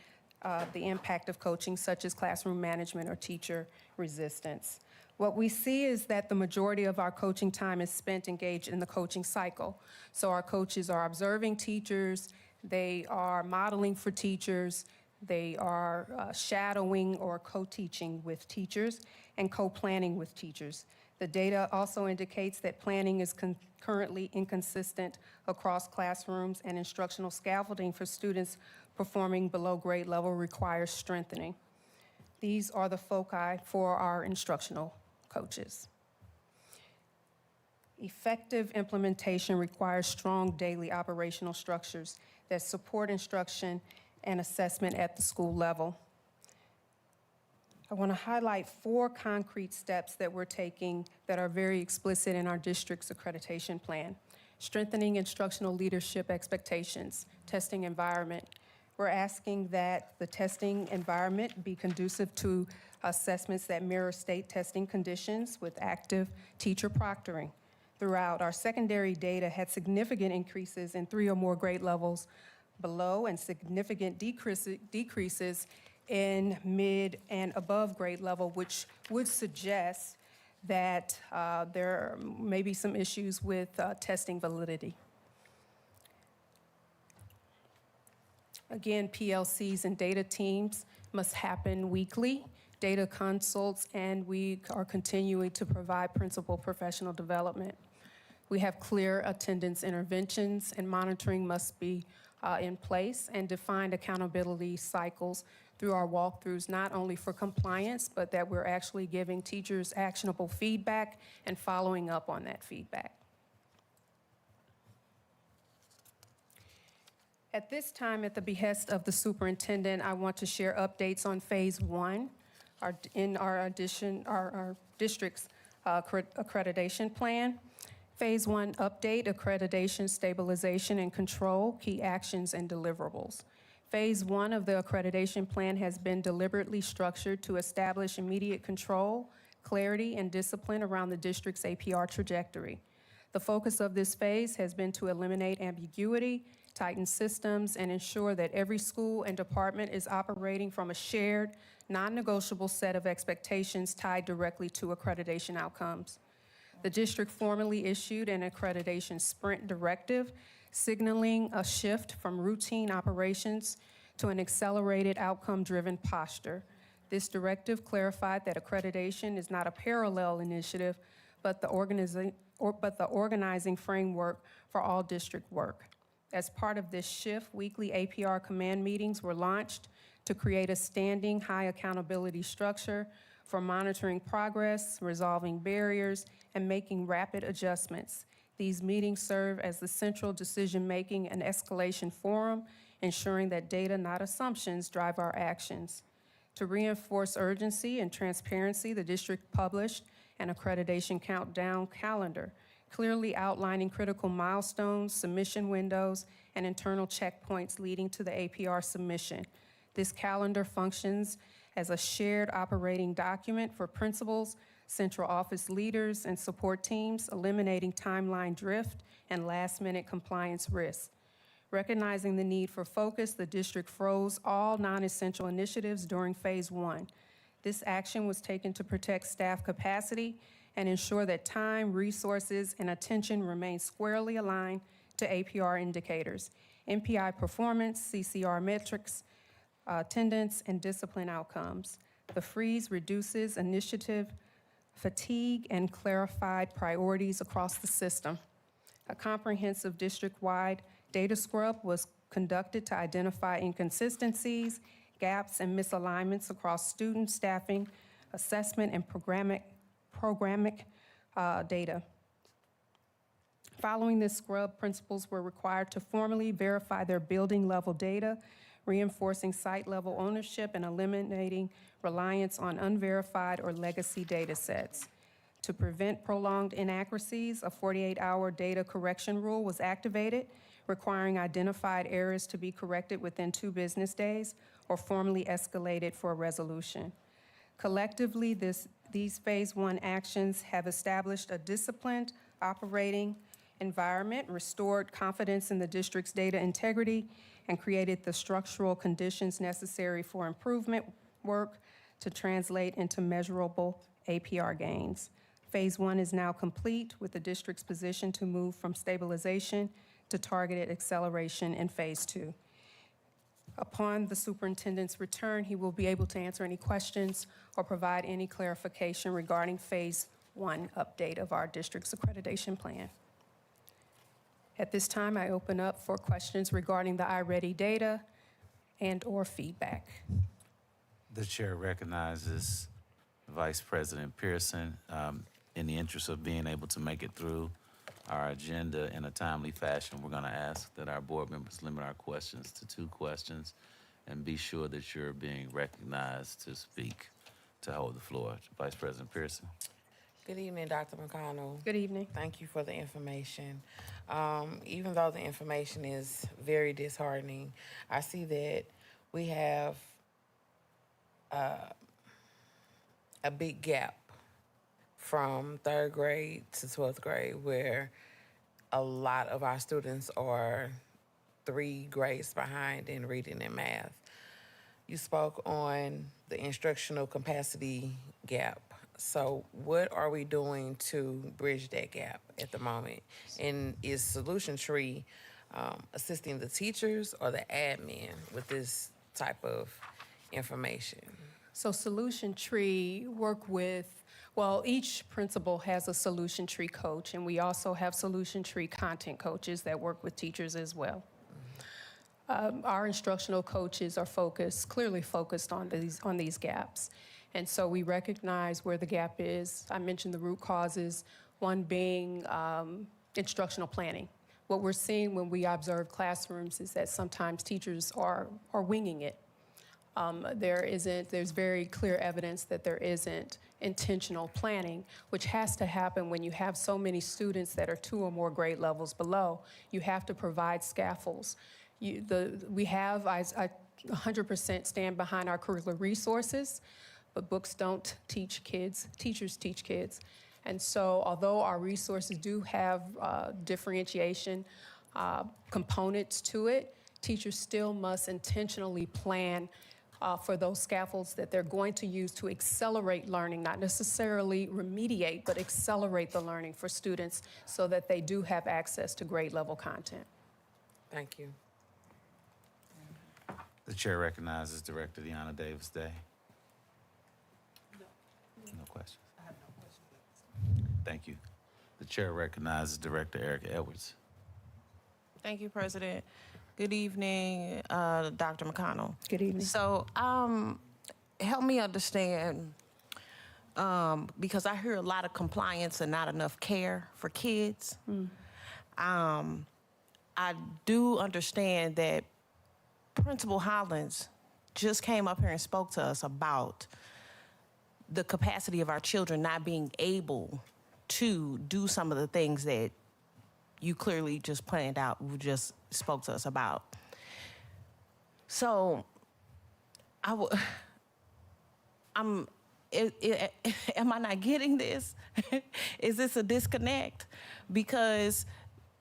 the impact of coaching, such as classroom management or teacher resistance. What we see is that the majority of our coaching time is spent engaged in the coaching cycle. So our coaches are observing teachers, they are modeling for teachers, they are shadowing or co-teaching with teachers and co-planning with teachers. The data also indicates that planning is currently inconsistent across classrooms, and instructional scaffolding for students performing below grade level requires strengthening. These are the foci for our instructional coaches. Effective implementation requires strong daily operational structures that support instruction and assessment at the school level. I want to highlight 4 concrete steps that we're taking that are very explicit in our district's accreditation plan. Strengthening instructional leadership expectations, testing environment. We're asking that the testing environment be conducive to assessments that mirror state testing conditions with active teacher proctoring. Throughout, our secondary data had significant increases in 3 or more grade levels below and significant decreases in mid and above grade level, which would suggest that there may be some issues with testing validity. Again, PLCs and data teams must happen weekly, data consults, and we are continuing to provide principal professional development. We have clear attendance interventions, and monitoring must be in place, and defined accountability cycles through our walkthroughs, not only for compliance, but that we're actually giving teachers actionable feedback and following up on that feedback. At this time, at the behest of the superintendent, I want to share updates on Phase 1 in our district's accreditation plan. Phase 1 update, accreditation, stabilization, and control, key actions and deliverables. Phase 1 of the accreditation plan has been deliberately structured to establish immediate control, clarity, and discipline around the district's APR trajectory. The focus of this phase has been to eliminate ambiguity, tighten systems, and ensure that every school and department is operating from a shared, non-negotiable set of expectations tied directly to accreditation outcomes. The district formally issued an accreditation sprint directive, signaling a shift from routine operations to an accelerated outcome-driven posture. This directive clarified that accreditation is not a parallel initiative, but the organizing framework for all district work. As part of this shift, weekly APR command meetings were launched to create a standing high accountability structure for monitoring progress, resolving barriers, and making rapid adjustments. These meetings serve as the central decision-making and escalation forum, ensuring that data, not assumptions, drive our actions. To reinforce urgency and transparency, the district published an accreditation countdown calendar, clearly outlining critical milestones, submission windows, and internal checkpoints leading to the APR submission. This calendar functions as a shared operating document for principals, central office leaders, and support teams, eliminating timeline drift and last-minute compliance risks. Recognizing the need for focus, the district froze all non-essential initiatives during Phase 1. This action was taken to protect staff capacity and ensure that time, resources, and attention remain squarely aligned to APR indicators, MPI performance, CCR metrics, attendance, and discipline outcomes. The freeze reduces initiative fatigue and clarified priorities across the system. A comprehensive district-wide data scrub was conducted to identify inconsistencies, gaps, and misalignments across student staffing, assessment, and programmatic data. Following this scrub, principals were required to formally verify their building-level data, reinforcing site-level ownership and eliminating reliance on unverified or legacy data sets. To prevent prolonged inaccuracies, a 48-hour data correction rule was activated, requiring identified errors to be corrected within 2 business days or formally escalated for a resolution. Collectively, these Phase 1 actions have established a disciplined operating environment, restored confidence in the district's data integrity, and created the structural conditions necessary for improvement work to translate into measurable APR gains. Phase 1 is now complete, with the district's position to move from stabilization to targeted acceleration in Phase 2. Upon the superintendent's return, he will be able to answer any questions or provide any clarification regarding Phase 1 update of our district's accreditation plan. At this time, I open up for questions regarding the iReady data and/or feedback. The chair recognizes Vice President Pearson. In the interest of being able to make it through our agenda in a timely fashion, we're going to ask that our board members limit our questions to 2 questions and be sure that you're being recognized to speak, to hold the floor. Vice President Pearson. Good evening, Dr. McConnell. Good evening. Thank you for the information. Even though the information is very disheartening, I see that we have a big gap from 3rd grade to 12th grade, where a lot of our students are 3 grades behind in reading and math. You spoke on the instructional capacity gap. So what are we doing to bridge that gap at the moment? And is Solution Tree assisting the teachers or the admin with this type of information? So Solution Tree work with, well, each principal has a Solution Tree coach, and we also have Solution Tree content coaches that work with teachers as well. Our instructional coaches are clearly focused on these gaps. And so we recognize where the gap is. I mentioned the root causes, one being instructional planning. What we're seeing when we observe classrooms is that sometimes teachers are winging it. There's very clear evidence that there isn't intentional planning, which has to happen when you have so many students that are 2 or more grade levels below. You have to provide scaffolds. I 100% stand behind our curricular resources, but books don't teach kids, teachers teach kids. And so although our resources do have differentiation components to it, teachers still must intentionally plan for those scaffolds that they're going to use to accelerate learning, not necessarily remediate, but accelerate the learning for students so that they do have access to grade level content. Thank you. The chair recognizes Director Deanna Davis Day. No questions. I have no questions. Thank you. The chair recognizes Director Erica Edwards. Thank you, President. Good evening, Dr. McConnell. Good evening. So, help me understand, because I hear a lot of compliance and not enough care for kids. I do understand that Principal Hollins just came up here and spoke to us about the capacity of our children not being able to do some of the things that you clearly just planned out, just spoke to us about. So, am I not getting this? Is this a disconnect? Because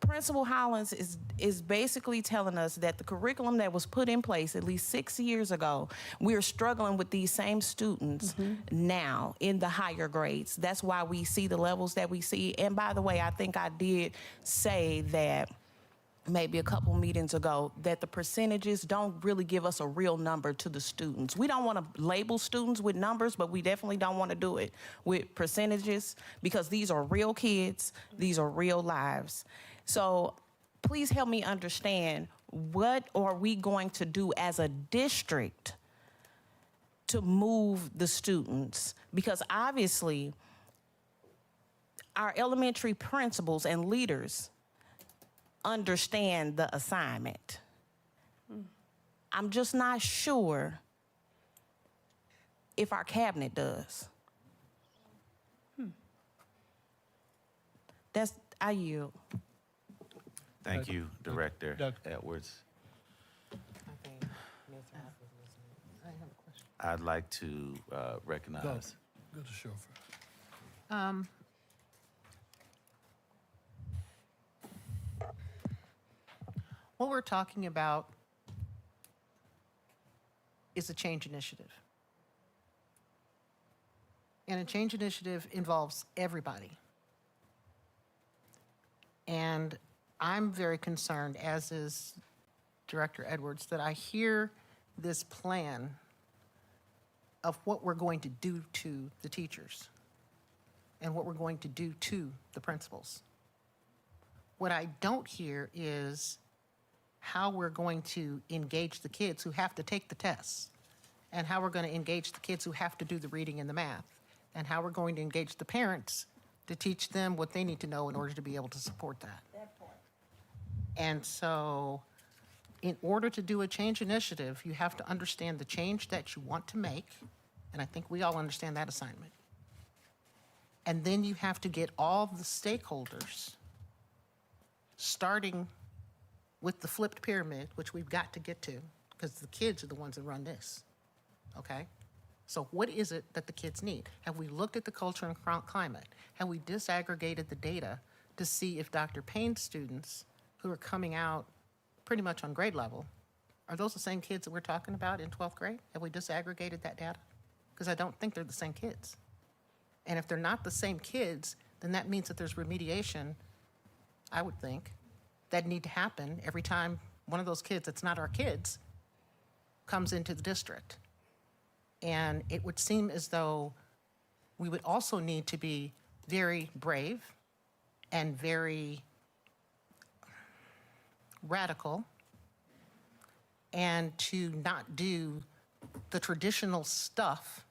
Principal Hollins is basically telling us that the curriculum that was put in place at least 6 years ago, we're struggling with these same students now in the higher grades. That's why we see the levels that we see. And by the way, I think I did say that maybe a couple meetings ago that the percentages don't really give us a real number to the students. We don't want to label students with numbers, but we definitely don't want to do it with percentages because these are real kids, these are real lives. So please help me understand, what are we going to do as a district to move the students? Because obviously our elementary principals and leaders understand the assignment. I'm just not sure if our cabinet does. I yield. Thank you, Director Edwards. I'd like to recognize. Go to chauffeur. What we're talking about is a change initiative. And a change initiative involves everybody. And I'm very concerned, as is Director Edwards, that I hear this plan of what we're going to do to the teachers and what we're going to do to the principals. What I don't hear is how we're going to engage the kids who have to take the tests, and how we're going to engage the kids who have to do the reading and the math, and how we're going to engage the parents to teach them what they need to know in order to be able to support that. And so, in order to do a change initiative, you have to understand the change that you want to make, and I think we all understand that assignment. And then you have to get all the stakeholders, starting with the flipped pyramid, which we've got to get to, because the kids are the ones that run this, okay? So what is it that the kids need? Have we looked at the culture and climate? Have we disaggregated the data to see if Dr. Payne's students who are coming out pretty much on grade level, are those the same kids that we're talking about in 12th grade? Have we disaggregated that data? Because I don't think they're the same kids. And if they're not the same kids, then that means that there's remediation, I would think, that need to happen every time one of those kids that's not our kids comes into the district. And it would seem as though we would also need to be very brave and very radical, and to not do the traditional stuff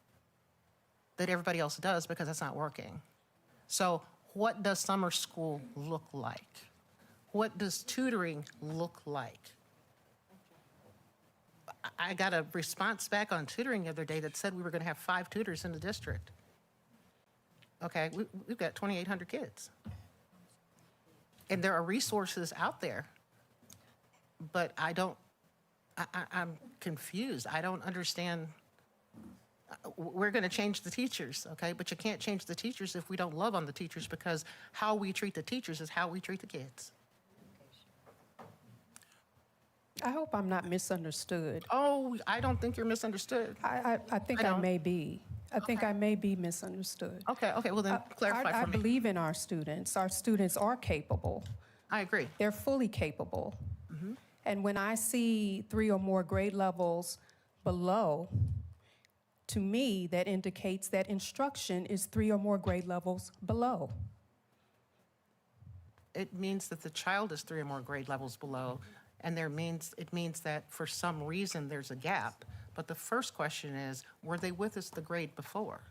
that everybody else does, because that's not working. So what does summer school look like? What does tutoring look like? I got a response back on tutoring the other day that said we were going to have 5 tutors in the district. Okay, we've got 2,800 kids. And there are resources out there, but I'm confused. I don't understand. We're going to change the teachers, okay? But you can't change the teachers if we don't love on the teachers, because how we treat the teachers is how we treat the kids. I hope I'm not misunderstood. Oh, I don't think you're misunderstood. I think I may be. I think I may be misunderstood. Okay, well then clarify I for me. believe in our students. Our students are capable. I agree. They're fully capable. And when I see 3 or more grade levels below, to me, that indicates that instruction is 3 or more grade levels below. It means that the child is 3 or more grade levels below, and it means that for some reason there's a gap. But the first question is, were they with us the grade before?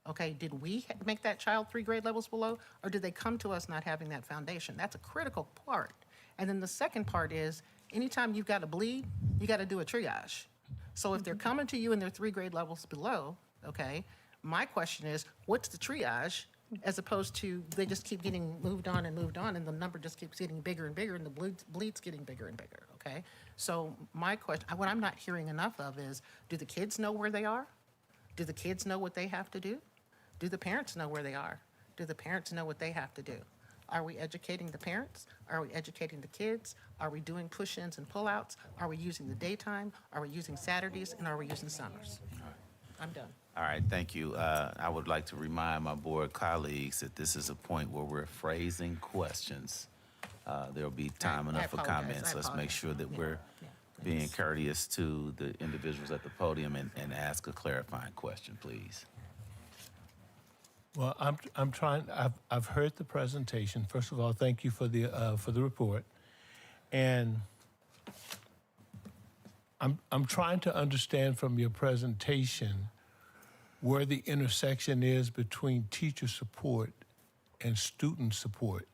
Okay, did we make that child 3 grade levels below, or did they come to us not having that foundation? That's a critical part. And then the second part is, anytime you've got a bleed, you got to do a triage. So if they're coming to you and they're 3 grade levels below, okay, my question is, what's the triage, as opposed to they just keep getting moved on, and the number just keeps getting bigger and bigger, and the bleed's getting bigger and bigger, okay? So my question, what I'm not hearing enough of is, do the kids know where they are? Do the kids know what they have to do? Do the parents know where they are? Do the parents know what they have to do? Are we educating the parents? Are we educating the kids? Are we doing push-ins and pull-outs? Are we using the daytime? Are we using Saturdays? And are we using summers? I'm done. All right, thank you. I would like to remind my board colleagues that this is a point where we're phrasing questions. There'll be time enough for comments. Let's make sure that we're being courteous to the individuals at the podium and ask a clarifying question, please. Well, I'm trying. I've heard the presentation. First of all, thank you for the report, and I'm trying to understand from your presentation where the intersection is between teacher support and student support.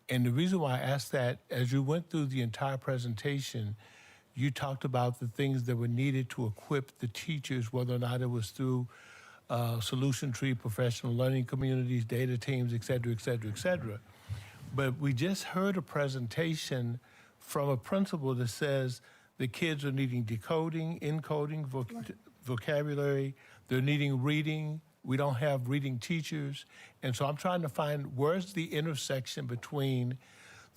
And the reason why I asked that, as you went through the entire presentation, you talked about the things that were needed to equip the teachers, whether or not it was through solution tree, professional learning communities, data teams, et cetera, et cetera, et cetera. But we just heard a presentation from a principal that says the kids are needing decoding, encoding, vocabulary, they're needing reading. We don't have reading teachers. And so I'm trying to find where's the intersection between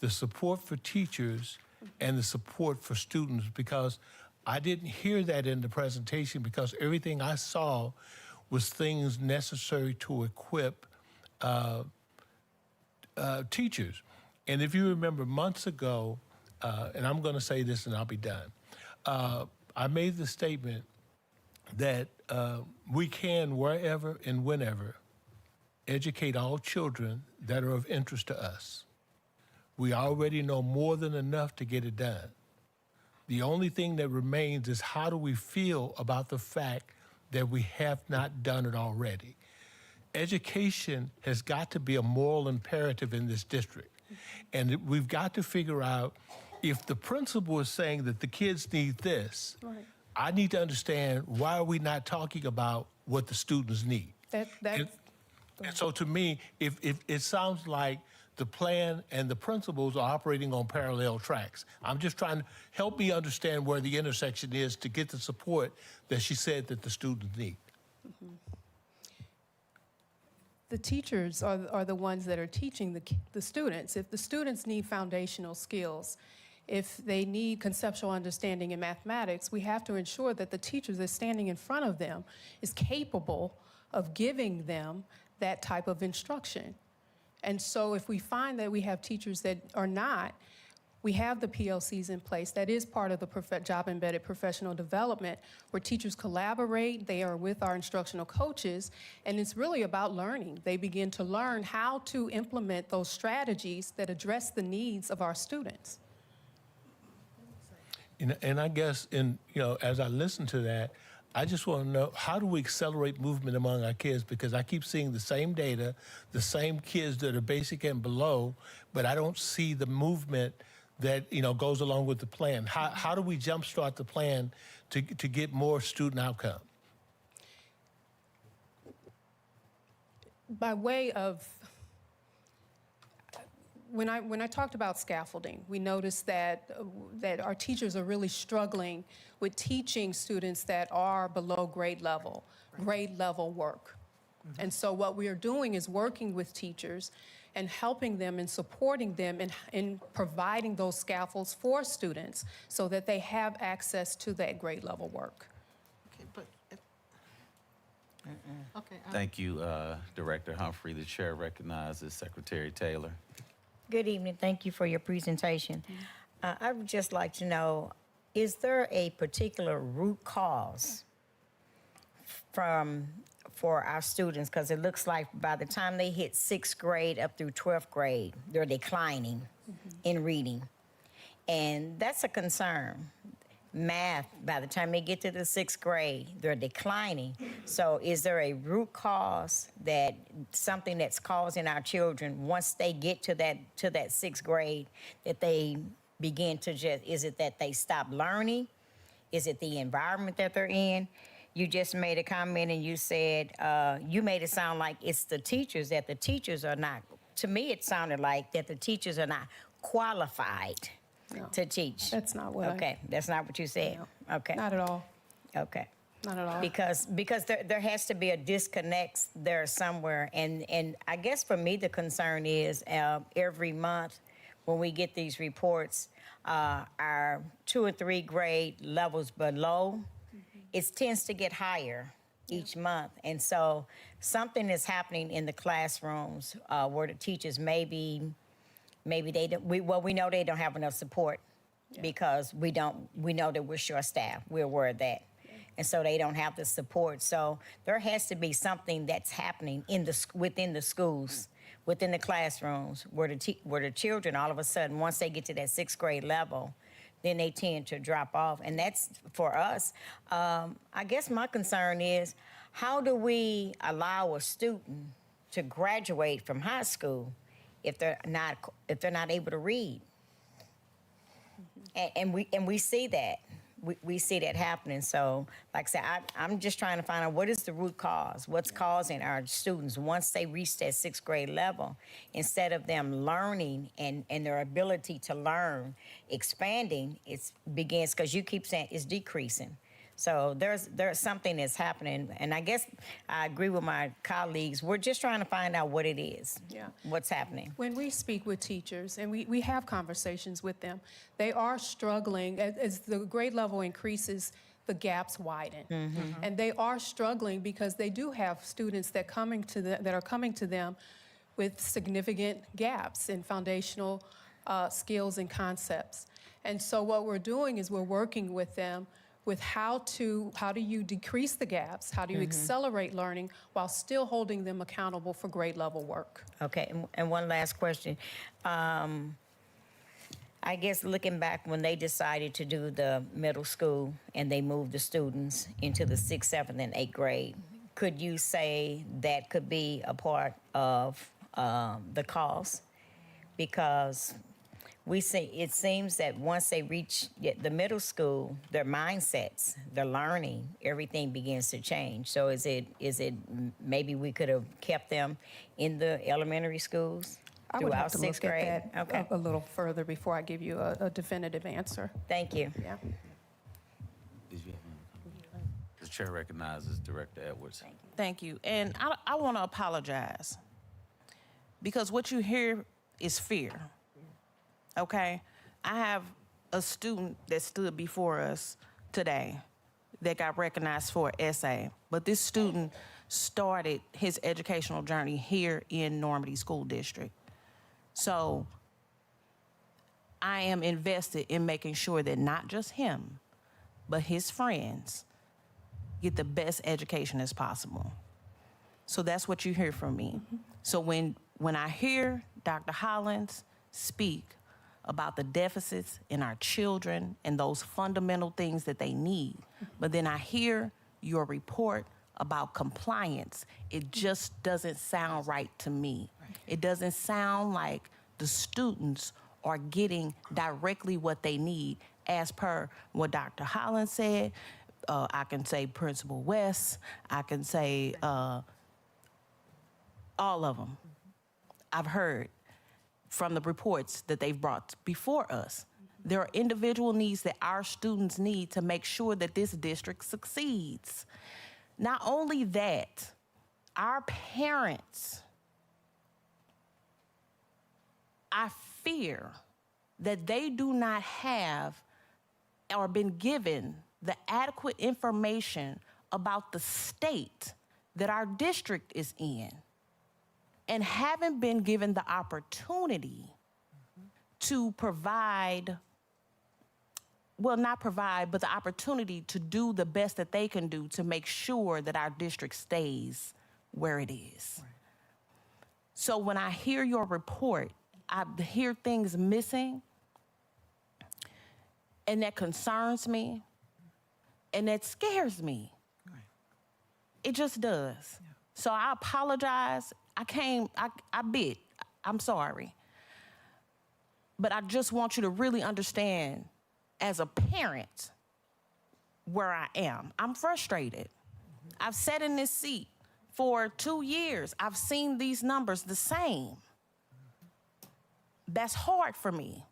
the support for teachers and the support for students, because I didn't hear that in the presentation, because everything I saw was things necessary to equip teachers. And if you remember months ago, and I'm going to say this and I'll be done, I made the statement that we can, wherever and whenever, educate all children that are of interest to us. We already know more than enough to get it done. The only thing that remains is, how do we feel about the fact that we have not done it already? education has got to be a moral imperative in this district. And we've got to figure out if the principal is saying that the kids need this, Right. I need to understand why are we not talking about what the students need. And so to me, if it sounds like the plan and the principals are operating on parallel tracks. I'm just trying to help me understand where the intersection is to get the support that she said that the students need. Mm-hmm. The teachers are the ones that are teaching the students. If the students need foundational skills, if they need conceptual understanding in mathematics, we have to ensure that the teacher that's standing in front of them is capable of giving them that type of instruction. And so if we find that we have teachers that are not, we have the PLCs in place. That is part of the job-embedded professional development, where teachers collaborate, they are with our instructional coaches, and it's really about learning. They begin to learn how to implement those strategies that address the needs of our students. And I guess, as I listen to that, I just want to know, how do we accelerate movement among our kids? Because I keep seeing the same data, the same kids that are basic and below, but I don't see the movement that goes along with the plan. How do we jumpstart the plan to get more student outcome? By way of, when I talked about scaffolding, we noticed that our teachers are really struggling with teaching students that are below grade level work. Mm-hmm. And so what we are doing is working with teachers and helping them and supporting them in providing those scaffolds for students so that they have access to that grade level work. Okay, but, okay. Thank you, Director Humphrey. The chair recognizes Secretary Taylor. Good evening. Thank you for your presentation. I would just like to know, is there a particular root cause for our students? Because it looks like by the time they hit 6th grade up through 12th grade, they're declining in reading. And that's a concern. Math, by the time they get to the 6th grade, they're declining. So is there a root cause, that something that's causing our children, once they get to that 6th grade, that they begin to is it that they stop learning? Is it the environment that they're in? You just made a comment and you said, you made it sound like it's the teachers, that the teachers are not. To me, it sounded like that the teachers are not qualified to teach. That's not what Okay, that's not what you said. No, okay. not at all. Okay. Not at all. Because there has to be a disconnect there somewhere. And I guess for me, the concern is every month when we get these reports, our 2 and 3 grade levels below, it tends to get higher each month. And so something is happening in the classrooms where the teachers maybe they don't, we know they don't have enough support because we know that we're short-staffed. We're aware of that. And so they don't have the support. So there has to be something that's happening within the schools, within the classrooms, where the children, all of a sudden, once they get to that 6th grade level, then they tend to drop off. And that's, for us, I guess my concern is, how do we allow a student to graduate from high school if they're not able to read? And we see that. We see that happening. So, like I said, I'm just trying to find out what is the root cause. What's causing our students, once they reach that 6th grade level, instead of them learning and their ability to learn expanding, it begins, because you keep saying it's decreasing. So there's something that's happening, and I guess I agree with my colleagues. We're just trying to find out what it is, what's happening. When we speak with teachers, and we have conversations with them, they are struggling. As the grade level increases, the gaps widen. And they are struggling because they do have students that are coming to them with significant gaps in foundational skills and concepts. And so what we're doing is we're working with them with how do you decrease the gaps, how do you accelerate learning while still holding them accountable for grade level work. Okay, and one last question. I guess looking back when they decided to do the middle school and they moved the students into the 6th, 7th, and 8th grade, could you say that could be a part of the cost? Because it seems that once they reach the middle school, their mindsets, their learning, everything begins to change. So is it maybe we could have kept them in the elementary schools I would have throughout to sixth look grade? at that Okay. a little further before I give you a definitive answer. Thank you. Yeah. Did you have any comment? The chair recognizes Director Edwards. Thank you. And I want to apologize because what you hear is fear. Okay? I have a student that stood before us today that got recognized for an essay, but this student started his educational journey here in Normandy School District. So I am invested in making sure that not just him, but his friends get the best education as possible. So that's what you hear from me. So when I hear Dr. Hollins speak about the deficits in our children and those fundamental things that they need, but then I hear your report about compliance, it just doesn't sound right to me. It doesn't sound like the students are getting directly what they need as per what Dr. Hollins said. I can say Principal West, I can say all of them. I've heard from the reports that they've brought before us. There are individual needs that our students need to make sure that this district succeeds. Not only that, our parents, I fear that they do not have or been given the adequate information about the state that our district is in, and haven't been given the opportunity to provide, well, not provide, but the opportunity to do the best that they can do to make sure that our district stays where it is. Right. So when I hear your report, I hear things missing, and that concerns me, and that scares me. Right. It just does. Yeah. So I apologize. I bit. I'm sorry. But I just want you to really understand, as a parent, where I am. I'm frustrated. I've sat in this seat for 2 years. I've seen these numbers the same. That's hard for me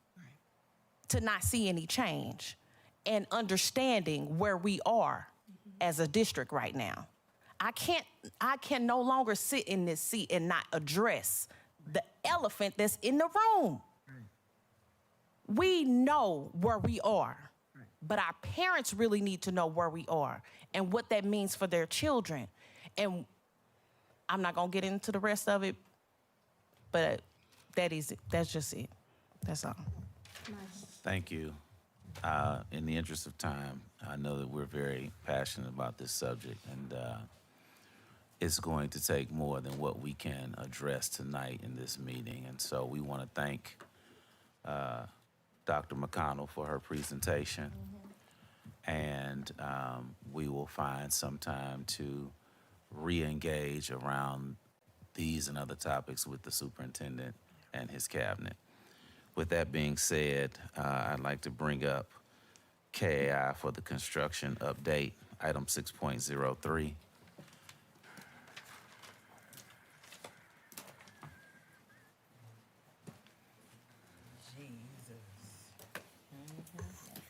to not see any change and understanding where we are as a district right now. I can no longer sit in this seat and not address the elephant that's in the room. We know where we are, but our parents really need to know where we are and what that means for their children. And I'm not gonna get into the rest of it, but that is it. That's just it. That's all. Thank you. In the interest of time, I know that we're very passionate about this subject, and it's going to take more than what we can address tonight in this meeting. And so we want to thank Dr. McConnell for her presentation. And we will find some time to re-engage around these and other topics with the superintendent and his cabinet. With that being said, I'd like to bring up KAI for the construction update, item 6.03.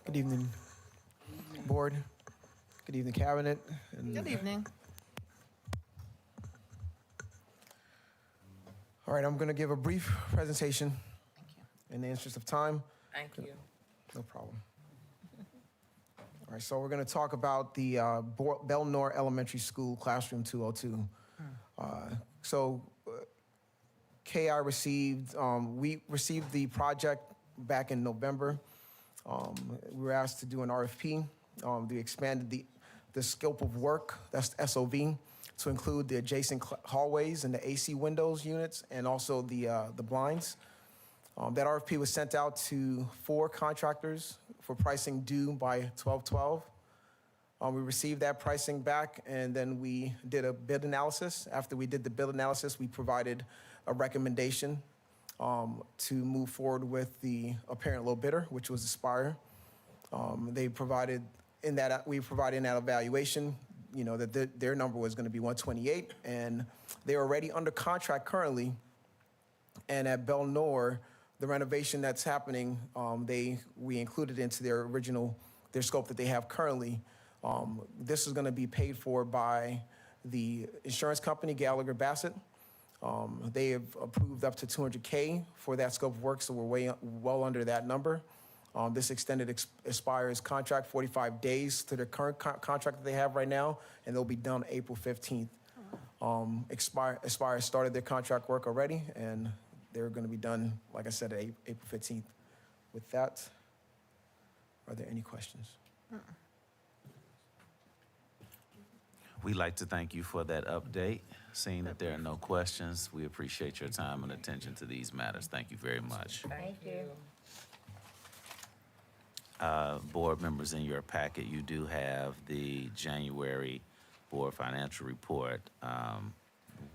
Good evening, board. Good evening, cabinet. And Good evening. all right, I'm going to give a brief presentation in the interest of time. Thank you. No problem. All right, so we're going to talk about the Belnor Elementary School Classroom 202. KI received, we received the project back in November. We were asked to do an RFP. They expanded the scope of work, that's SOV, to include the adjacent hallways and the AC windows units, and also the blinds. That RFP was sent out to 4 contractors for pricing due by 12/12. We received that pricing back, and then we did a bid analysis. After we did the bid analysis, we provided a recommendation to move forward with the apparent low bidder, which was Aspire. They provided we provided in that evaluation, that their number was going to be 128, and they're already under contract currently. And at Belle Noire, the renovation that's happening, we included into their scope that they have currently. This is going to be paid for by the insurance company, Gallagher Bassett. They have approved up to $200K for that scope of work, so we're well under that number. This extended Aspire's contract 45 days to the current contract that they have right now, and they'll be done April 15th. Aspire started their contract work already, and they're going to be done, like I said, April 15th. With that, are there any questions? We'd like to thank you for that update. Seeing that there are no questions, we appreciate your time and attention to these matters. Thank you very much. Thank you. Board members, in your packet, you do have the January board financial report.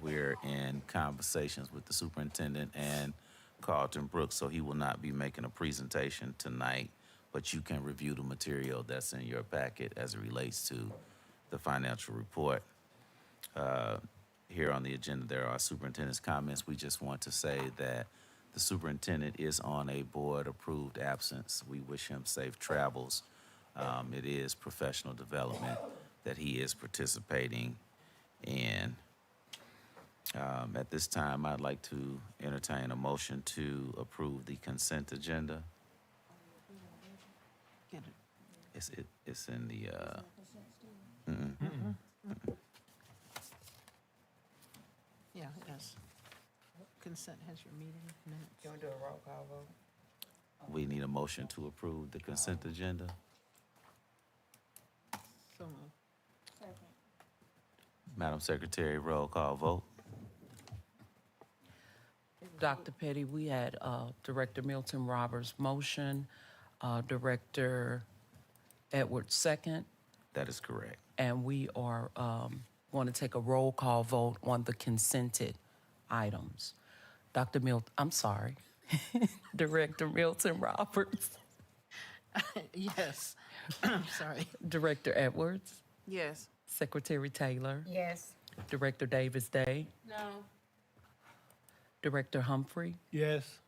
We're in conversations with the superintendent and Carlton Brooks, so he will not be making a presentation tonight, but you can review the material that's in your packet as it relates to the financial report. Here on the agenda, there are superintendent's comments. We just want to say that the superintendent is on a board-approved absence. We wish him safe travels. It is professional development that he is participating in. At this time, I'd like to entertain a motion to approve the consent agenda. It's in the, Yeah, it is. Consent has your meeting minutes. Can we do a roll call vote? we need a motion to approve the consent agenda. So moved. Madam Secretary, roll call vote. Dr. Petty, we had Director Milton Roberts' motion, Director Edwards' second, That is correct. and we are going to take a roll call vote on the consented items. Dr. Milton, I'm sorry, Director Milton Roberts, Yes. Sorry. Director Edwards, Yes. Secretary Taylor, Yes. Director Davis Day, No. Director Humphrey, Yes.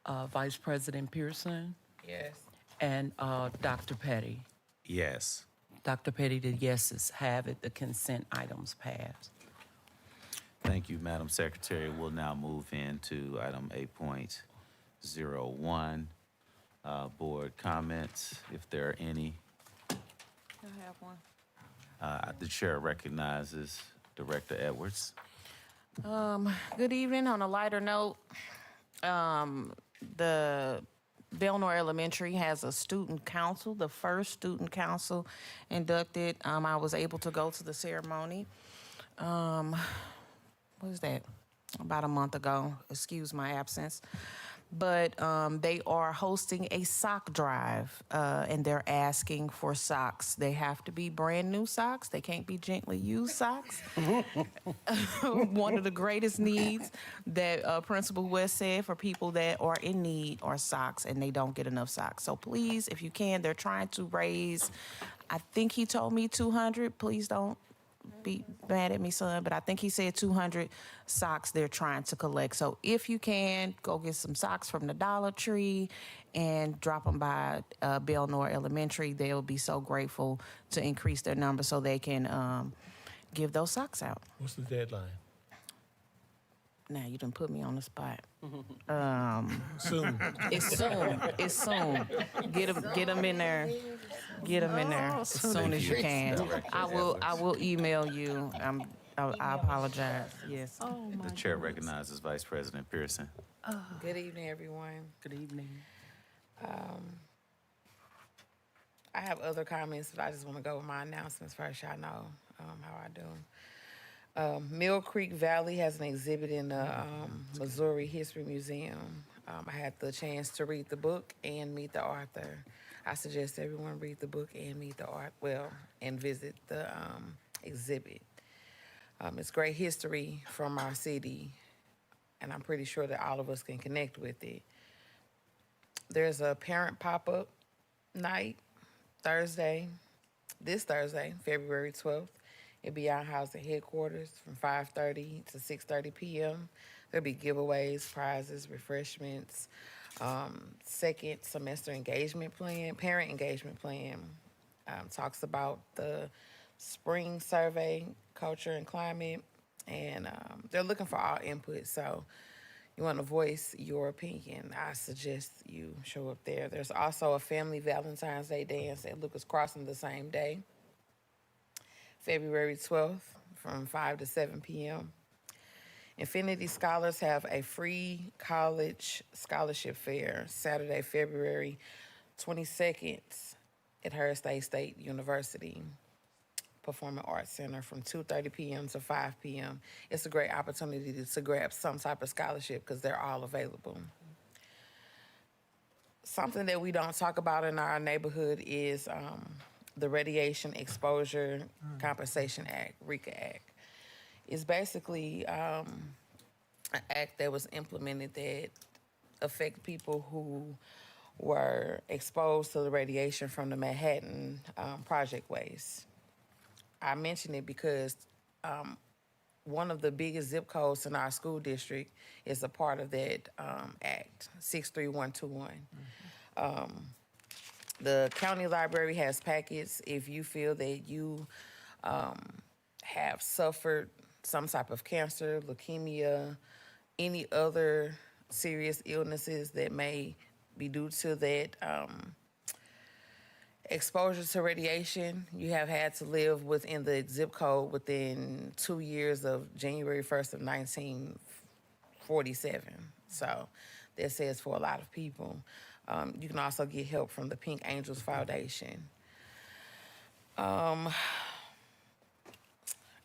Vice President Pearson, Yes. and Dr. Petty. Yes. Dr. Petty, the yeses have it. The consent items pass. Thank you, Madam Secretary. We'll now move into item 8.01, board comments, if there are any. I have one. The chair recognizes Director Edwards. Good evening. On a lighter note, the Belnor Elementary has a student council, the first student council inducted. I was able to go to the ceremony. What is that? About a month ago. Excuse my absence. But they are hosting a sock drive, and they're asking for socks. They have to be brand new socks. They can't be gently used socks. One of the greatest needs that Principal West said for people that are in need are socks, and they don't get enough socks. So please, if you can, they're trying to raise, I think he told me 200. Please don't be mad at me, son, but I think he said 200 socks they're trying to collect. So if you can, go get some socks from the Dollar Tree and drop them by Belnor Elementary. They'll be so grateful to increase their number so they can give those socks out. What's the deadline? Now, you done put me on the spot. Soon. It's soon. It's soon. Get them in there. Get them in there as soon as you can. I will email you. I apologize. Yes. The chair recognizes Vice President Pearson. Good evening, everyone. Good evening. I have other comments, but I just want to go with my announcements first. Y'all know how I do. Mill Creek Valley has an exhibit in the Missouri History Museum. I had the chance to read the book and meet the author. I suggest everyone read the book and meet the art, and visit the exhibit. It's great history from our city, and I'm pretty sure that all of us can connect with it. There's a parent pop-up night this Thursday, February 12th. It'll be our house at headquarters from 5:30 to 6:30 p.m. There'll be giveaways, prizes, refreshments, second semester engagement plan, parent engagement plan, talks about the spring survey, culture and climate, and they're looking for all input. So you want to voice your opinion, I suggest you show up there. There's also a family Valentine's Day dance at Lucas Crossing the same day, February 12th from 5 to 7 p.m. Infinity Scholars have a free college scholarship fair Saturday, February 22nd at Harris State University Performing Arts Center from 2:30 p.m. to 5 p.m. It's a great opportunity to grab some type of scholarship because they're all available. Something that we don't talk about in our neighborhood is the Radiation Exposure Compensation Act, RECA Act. It's basically an act that was implemented that affect people who were exposed to the radiation from the Manhattan Project waste. I mention it because one of the biggest zip codes in our school district is a part of that act, 63121. The county library has packets if you feel that you have suffered some type of cancer, leukemia, any other serious illnesses that may be due to that exposure to radiation. You have had to live within the zip code within 2 years of January 1st of 1947. So that says for a lot of people. You can also get help from the Pink Angels Foundation.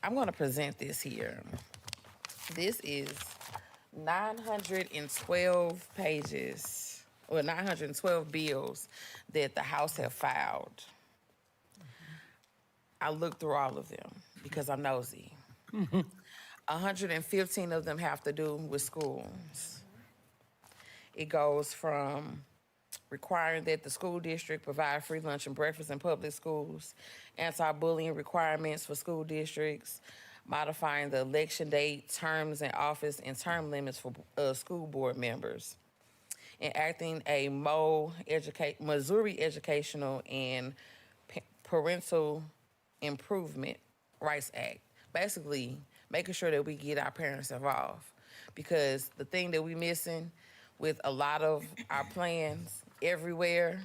I'm going to present this here. This is 912 pages, or 912 bills that the House have filed. I looked through all of them because I'm nosy. 115 of them have to do with schools. It goes from requiring that the school district provide free lunch and breakfast in public schools, anti-bullying requirements for school districts, modifying the election date, terms in office, and term limits for school board members, enacting a Missouri Educational and Parental Improvement Rights Act. Basically, making sure that we get our parents involved. Because the thing that we missing with a lot of our plans everywhere,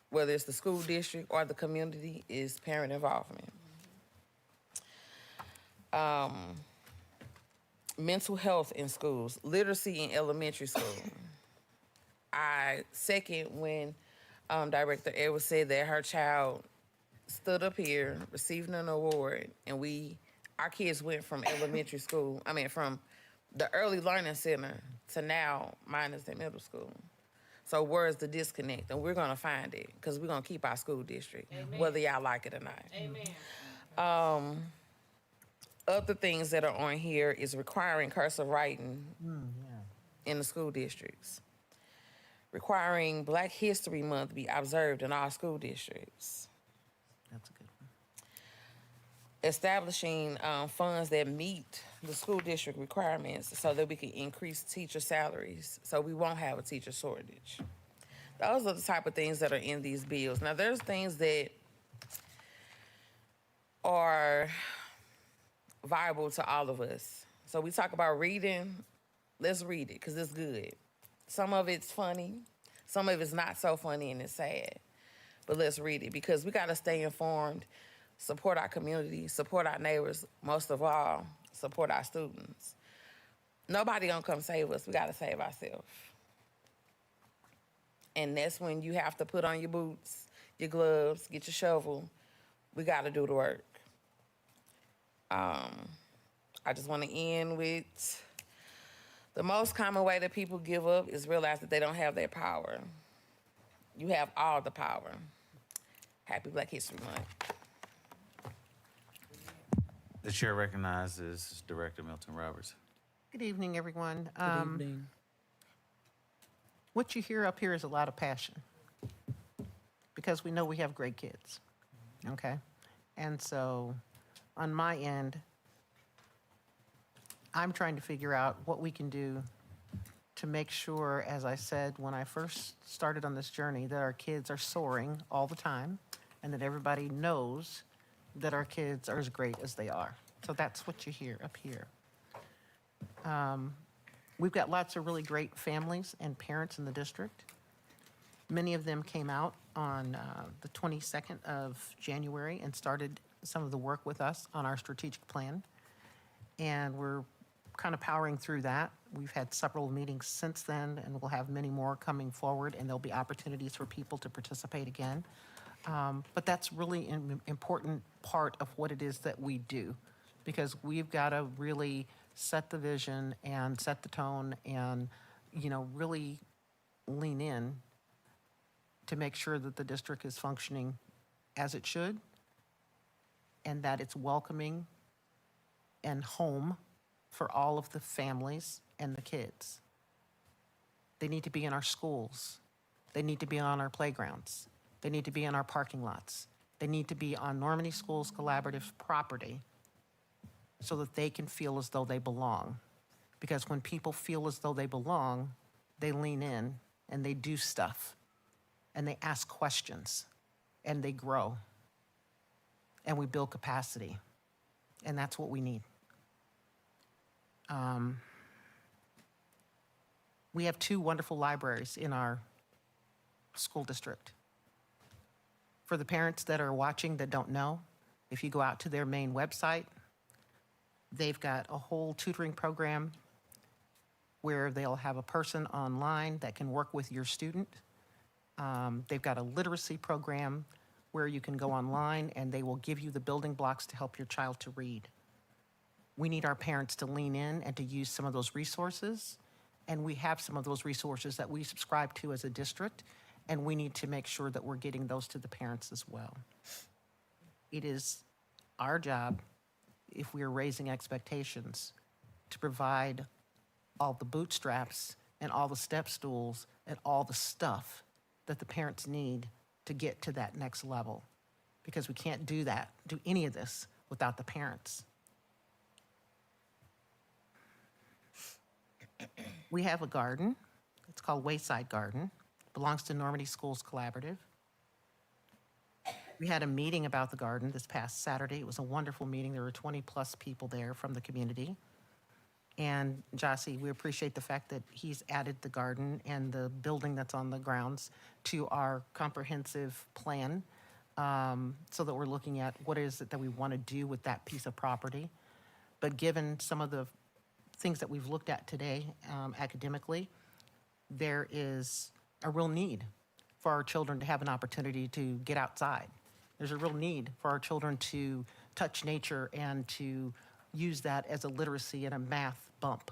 whether it's the school district or the community, is parent involvement. Mental health in schools, literacy in elementary school. I second when Director Edwards said that her child stood up here receiving an award, and our kids went from elementary school, from the early learning center to now mine is in middle school. So where's the disconnect? And we're gonna find it because we're gonna keep our school district, whether y'all like it or not. Amen. Other things that are on here is requiring cursive writing in the school districts. Requiring Black History Month be observed in all school districts. That's a good one. Establishing funds that meet the school district requirements so that we can increase teacher salaries so we won't have a teacher shortage. Those are the type of things that are in these bills. Now, there's things that are viable to all of us. So we talk about reading, let's read it because it's good. Some of it's funny, some of it's not so funny and it's sad, but let's read it because we got to stay informed, support our community, support our neighbors, most of all, support our students. Nobody gonna come save us, we got to save ourselves. And that's when you have to put on your boots, your gloves, get your shovel. We got to do the work. I just want to end with the most common way that people give up is realize that they don't have that power. You have all the power. Happy Black History Month. The chair recognizes Director Milton Roberts. Good evening, everyone. Good evening. What you hear up here is a lot of passion because we know we have great kids, okay? And so on my end, I'm trying to figure out what we can do to make sure, as I said when I first started on this journey, that our kids are soaring all the time and that everybody knows that our kids are as great as they are. So that's what you hear up here. We've got lots of really great families and parents in the district. Many of them came out on the 22nd of January and started some of the work with us on our strategic plan. And we're kind of powering through that. We've had several meetings since then, and we'll have many more coming forward, and there'll be opportunities for people to participate again. But that's really an important part of what it is that we do, because we've got to really set the vision and set the tone and, really lean in to make sure that the district is functioning as it should and that it's welcoming and home for all of the families and the kids. They need to be in our schools. They need to be on our playgrounds. They need to be in our parking lots. They need to be on Normandy Schools Collaborative property so that they can feel as though they belong. Because when people feel as though they belong, they lean in and they do stuff and they ask questions and they grow and we build capacity. And that's what we need. We have 2 wonderful libraries in our school district. For the parents that are watching that don't know, if you go out to their main website, they've got a whole tutoring program where they'll have a person online that can work with your student. They've got a literacy program where you can go online and they will give you the building blocks to help your child to read. We need our parents to lean in and to use some of those resources. And we have some of those resources that we subscribe to as a district, and we need to make sure that we're getting those to the parents as well. It is our job, if we are raising expectations, to provide all the bootstraps and all the step stools and all the stuff that the parents need to get to that next level. Because we can't do any of this without the parents. We have a garden. It's called Wayside Garden. It belongs to Normandy Schools Collaborative. We had a meeting about the garden this past Saturday. It was a wonderful meeting. There were 20+ people there from the community. And Jossie, we appreciate the fact that he's added the garden and the building that's on the grounds to our comprehensive plan, so that we're looking at what is it that we want to do with that piece of property. But given some of the things that we've looked at today academically, there is a real need for our children to have an opportunity to get outside. There's a real need for our children to touch nature and to use that as a literacy and a math bump.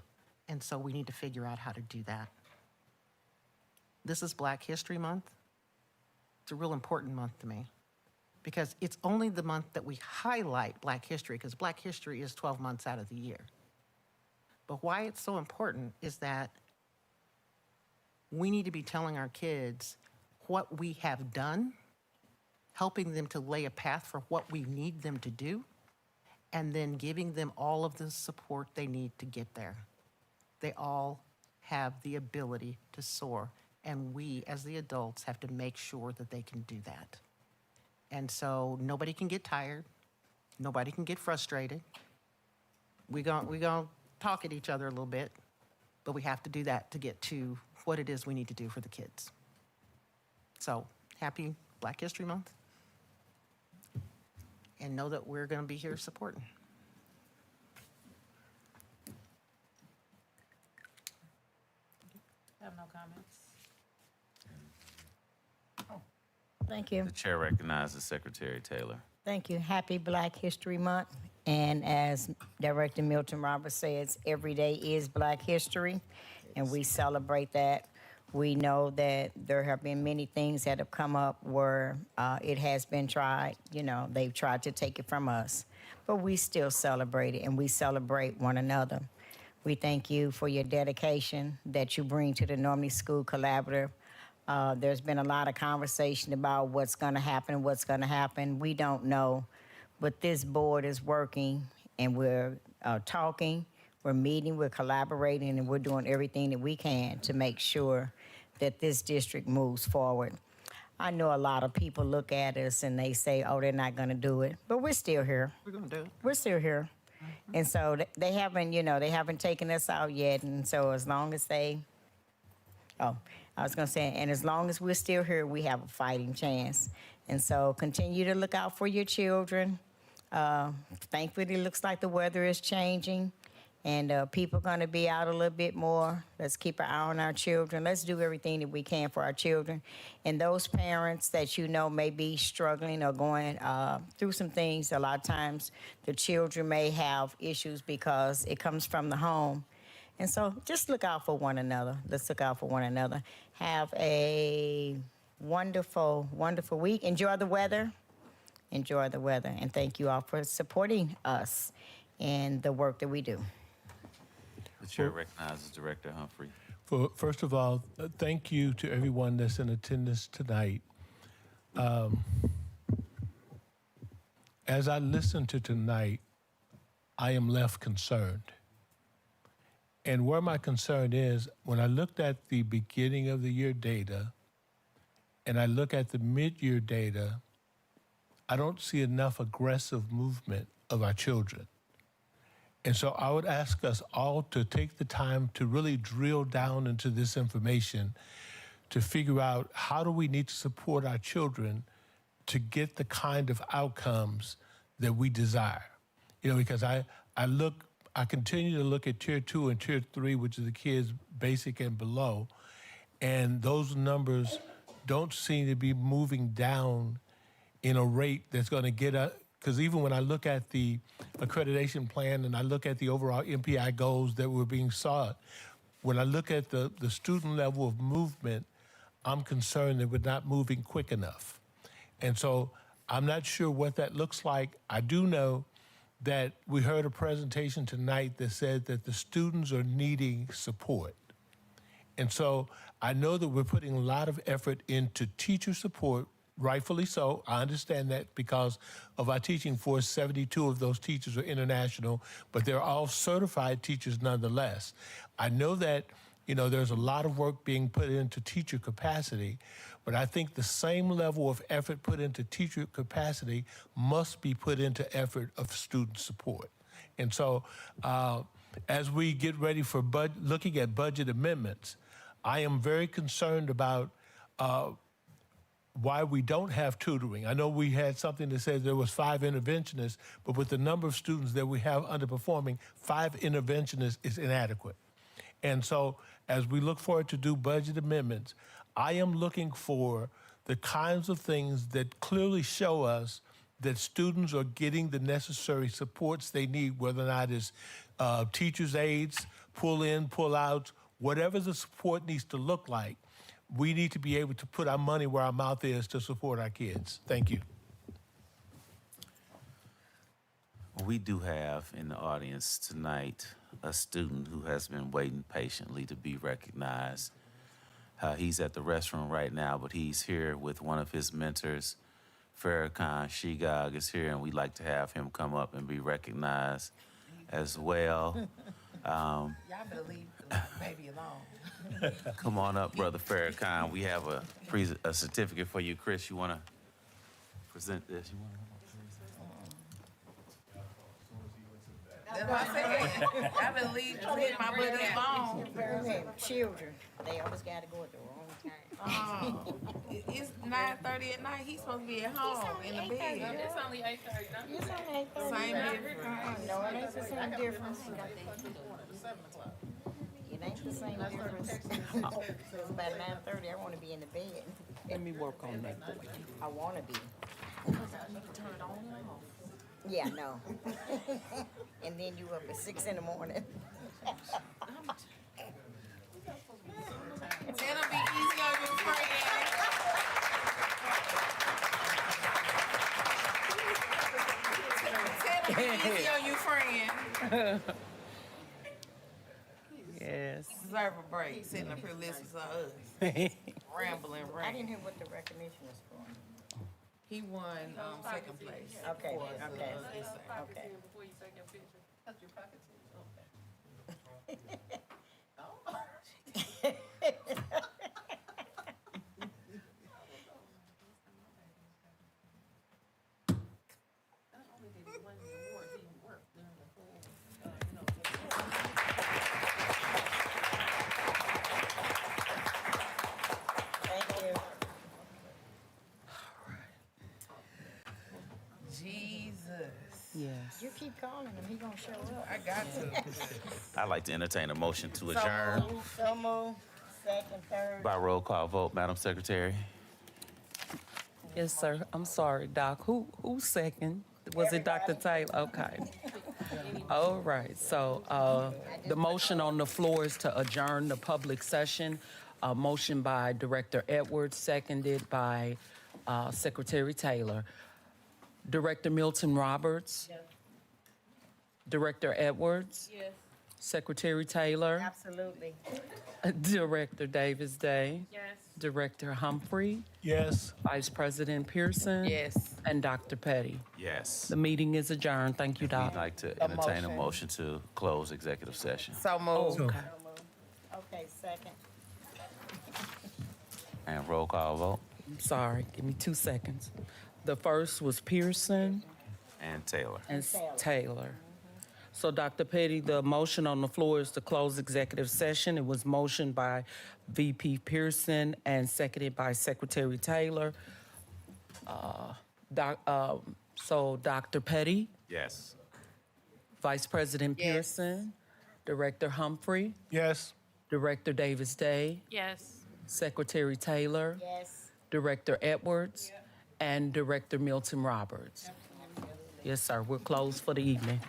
And so we need to figure out how to do that. This is Black History Month. It's a real important month to me because it's only the month that we highlight Black history, because Black history is 12 months out of the year. But why it's so important is that we need to be telling our kids what we have done, helping them to lay a path for what we need them to do, and then giving them all of the support they need to get there. They all have the ability to soar, and we as the adults have to make sure that they can do that. And so nobody can get tired, nobody can get frustrated. We're gonna talk at each other a little bit, but we have to do that to get to what it is we need to do for the kids. So happy Black History Month. And know that we're going to be here supporting. I have no comments. Thank you. The chair recognizes Secretary Taylor. Thank you. Happy Black History Month. And as Director Milton Roberts says, every day is Black History, and we celebrate that. We know that there have been many things that have come up where it has been tried. You know, they've tried to take it from us, but we still celebrate it and we celebrate one another. We thank you for your dedication that you bring to the Normandy School Collaborative. There's been a lot of conversation about what's going to happen. We don't know, but this board is working and we're talking, we're meeting, we're collaborating, and we're doing everything that we can to make sure that this district moves forward. I know a lot of people look at us and they say, oh, they're not going to do it, but we're still here. We're gonna do it. We're still here. And so they haven't, they haven't taken us out yet. And so as long as and as long as we're still here, we have a fighting chance. And so continue to look out for your children. Thankfully, it looks like the weather is changing and people are going to be out a little bit more. Let's keep an eye on our children. Let's do everything that we can for our children. And those parents that may be struggling or going through some things, a lot of times the children may have issues because it comes from the home. And so just look out for one another. Let's look out for one another. Have a wonderful, wonderful week. Enjoy the weather. Enjoy the weather. And thank you all for supporting us in the work that we do. The chair recognizes Director Humphrey. First of all, thank you to everyone that's in attendance tonight. As I listen to tonight, I am left concerned. And where my concern is, when I looked at the beginning of the year data and I look at the mid-year data, I don't see enough aggressive movement of our children. And so I would ask us all to take the time to really drill down into this information to figure out how do we need to support our children to get the kind of outcomes that we desire. Because I continue to look at Tier 2 and Tier 3, which is the kids basic and below, and those numbers don't seem to be moving down in a rate that's going to get us. Because even when I look at the accreditation plan and I look at the overall MPI goals that were being sought, when I look at the student level of movement, I'm concerned that we're not moving quick enough. And so I'm not sure what that looks like. I do know that we heard a presentation tonight that said that the students are needing support. And so I know that we're putting a lot of effort into teacher support, rightfully so. I understand that because of our teaching force, 72 of those teachers are international, but they're all certified teachers nonetheless. I know that, there's a lot of work being put into teacher capacity, but I think the same level of effort put into teacher capacity must be put into effort of student support. And so as we get ready for looking at budget amendments, I am very concerned about why we don't have tutoring. I know we had something that said there was 5 interventionists, but with the number of students that we have underperforming, 5 interventionists is inadequate. And so as we look forward to do budget amendments, I am looking for the kinds of things that clearly show us that students are getting the necessary supports they need, whether or not it's teachers' aides, pull in, pull out, whatever the support needs to look like. We need to be able to put our money where our mouth is to support our kids. Thank you. We do have in the audience tonight a student who has been waiting patiently to be recognized. He's at the restroom right now, but he's here with one of his mentors. Farrakhan Shigag is here, and we'd like to have him come up and be recognized as well. Y'all better leave the baby alone. Come on up, Brother Farrakhan. We have a certificate for you. Chris, you want to present this? That's what I said. Y'all better leave my buddy alone. Children, they always got to go at the wrong time. It's 9:30 at night. He's supposed to be at home in the bed. It's only 8:30 now. It's only 8:30. Same difference. No, it ain't the same difference. It ain't the same difference. It's about 9:30. I want to be in the bed. Let me work on that. I want to be. You can turn it on and off. Yeah, no. And then you up at 6 in the morning. It'll be Yes. Deserve a break, sitting up here listening to us. Rambling, I didn't hear what the recognition was for. He won second place. Okay, for the okay, essay. okay. Before you take your picture, touch your pockets. Thank you. Jesus. Yes. You keep calling him, he gonna show up. I got to. I'd like to entertain a motion to adjourn So move, second, third. by roll call vote, Madam Secretary. Yes, sir. I'm sorry, Doc. Who second? Was it Dr. Taylor? Okay. All right. So the motion on the floor is to adjourn the public session. Motion by Director Edwards, seconded by Secretary Taylor. Director Milton Roberts. Yes. Director Edwards. Yes. Secretary Taylor. Absolutely. Director Davis Day. Yes. Director Humphrey. Yes. Vice President Pearson. Yes. And Dr. Petty. Yes. The meeting is adjourned. Thank you, Doc. We'd like to entertain a motion to close executive session. So moved. So- Okay, second. And roll call vote. I'm sorry. Give me 2 seconds. The first was Pearson And Taylor. and Taylor. So, Dr. Petty, the motion on the floor is to close executive session. It was motioned by VP Pearson and seconded by Secretary Taylor. So, Dr. Petty, Yes. Vice President Yes. Pearson, Director Humphrey, Yes. Director Davis Day, Yes. Secretary Taylor, Yes. Director Edwards, and Director Milton Roberts. Yes, sir. We're closed for the evening.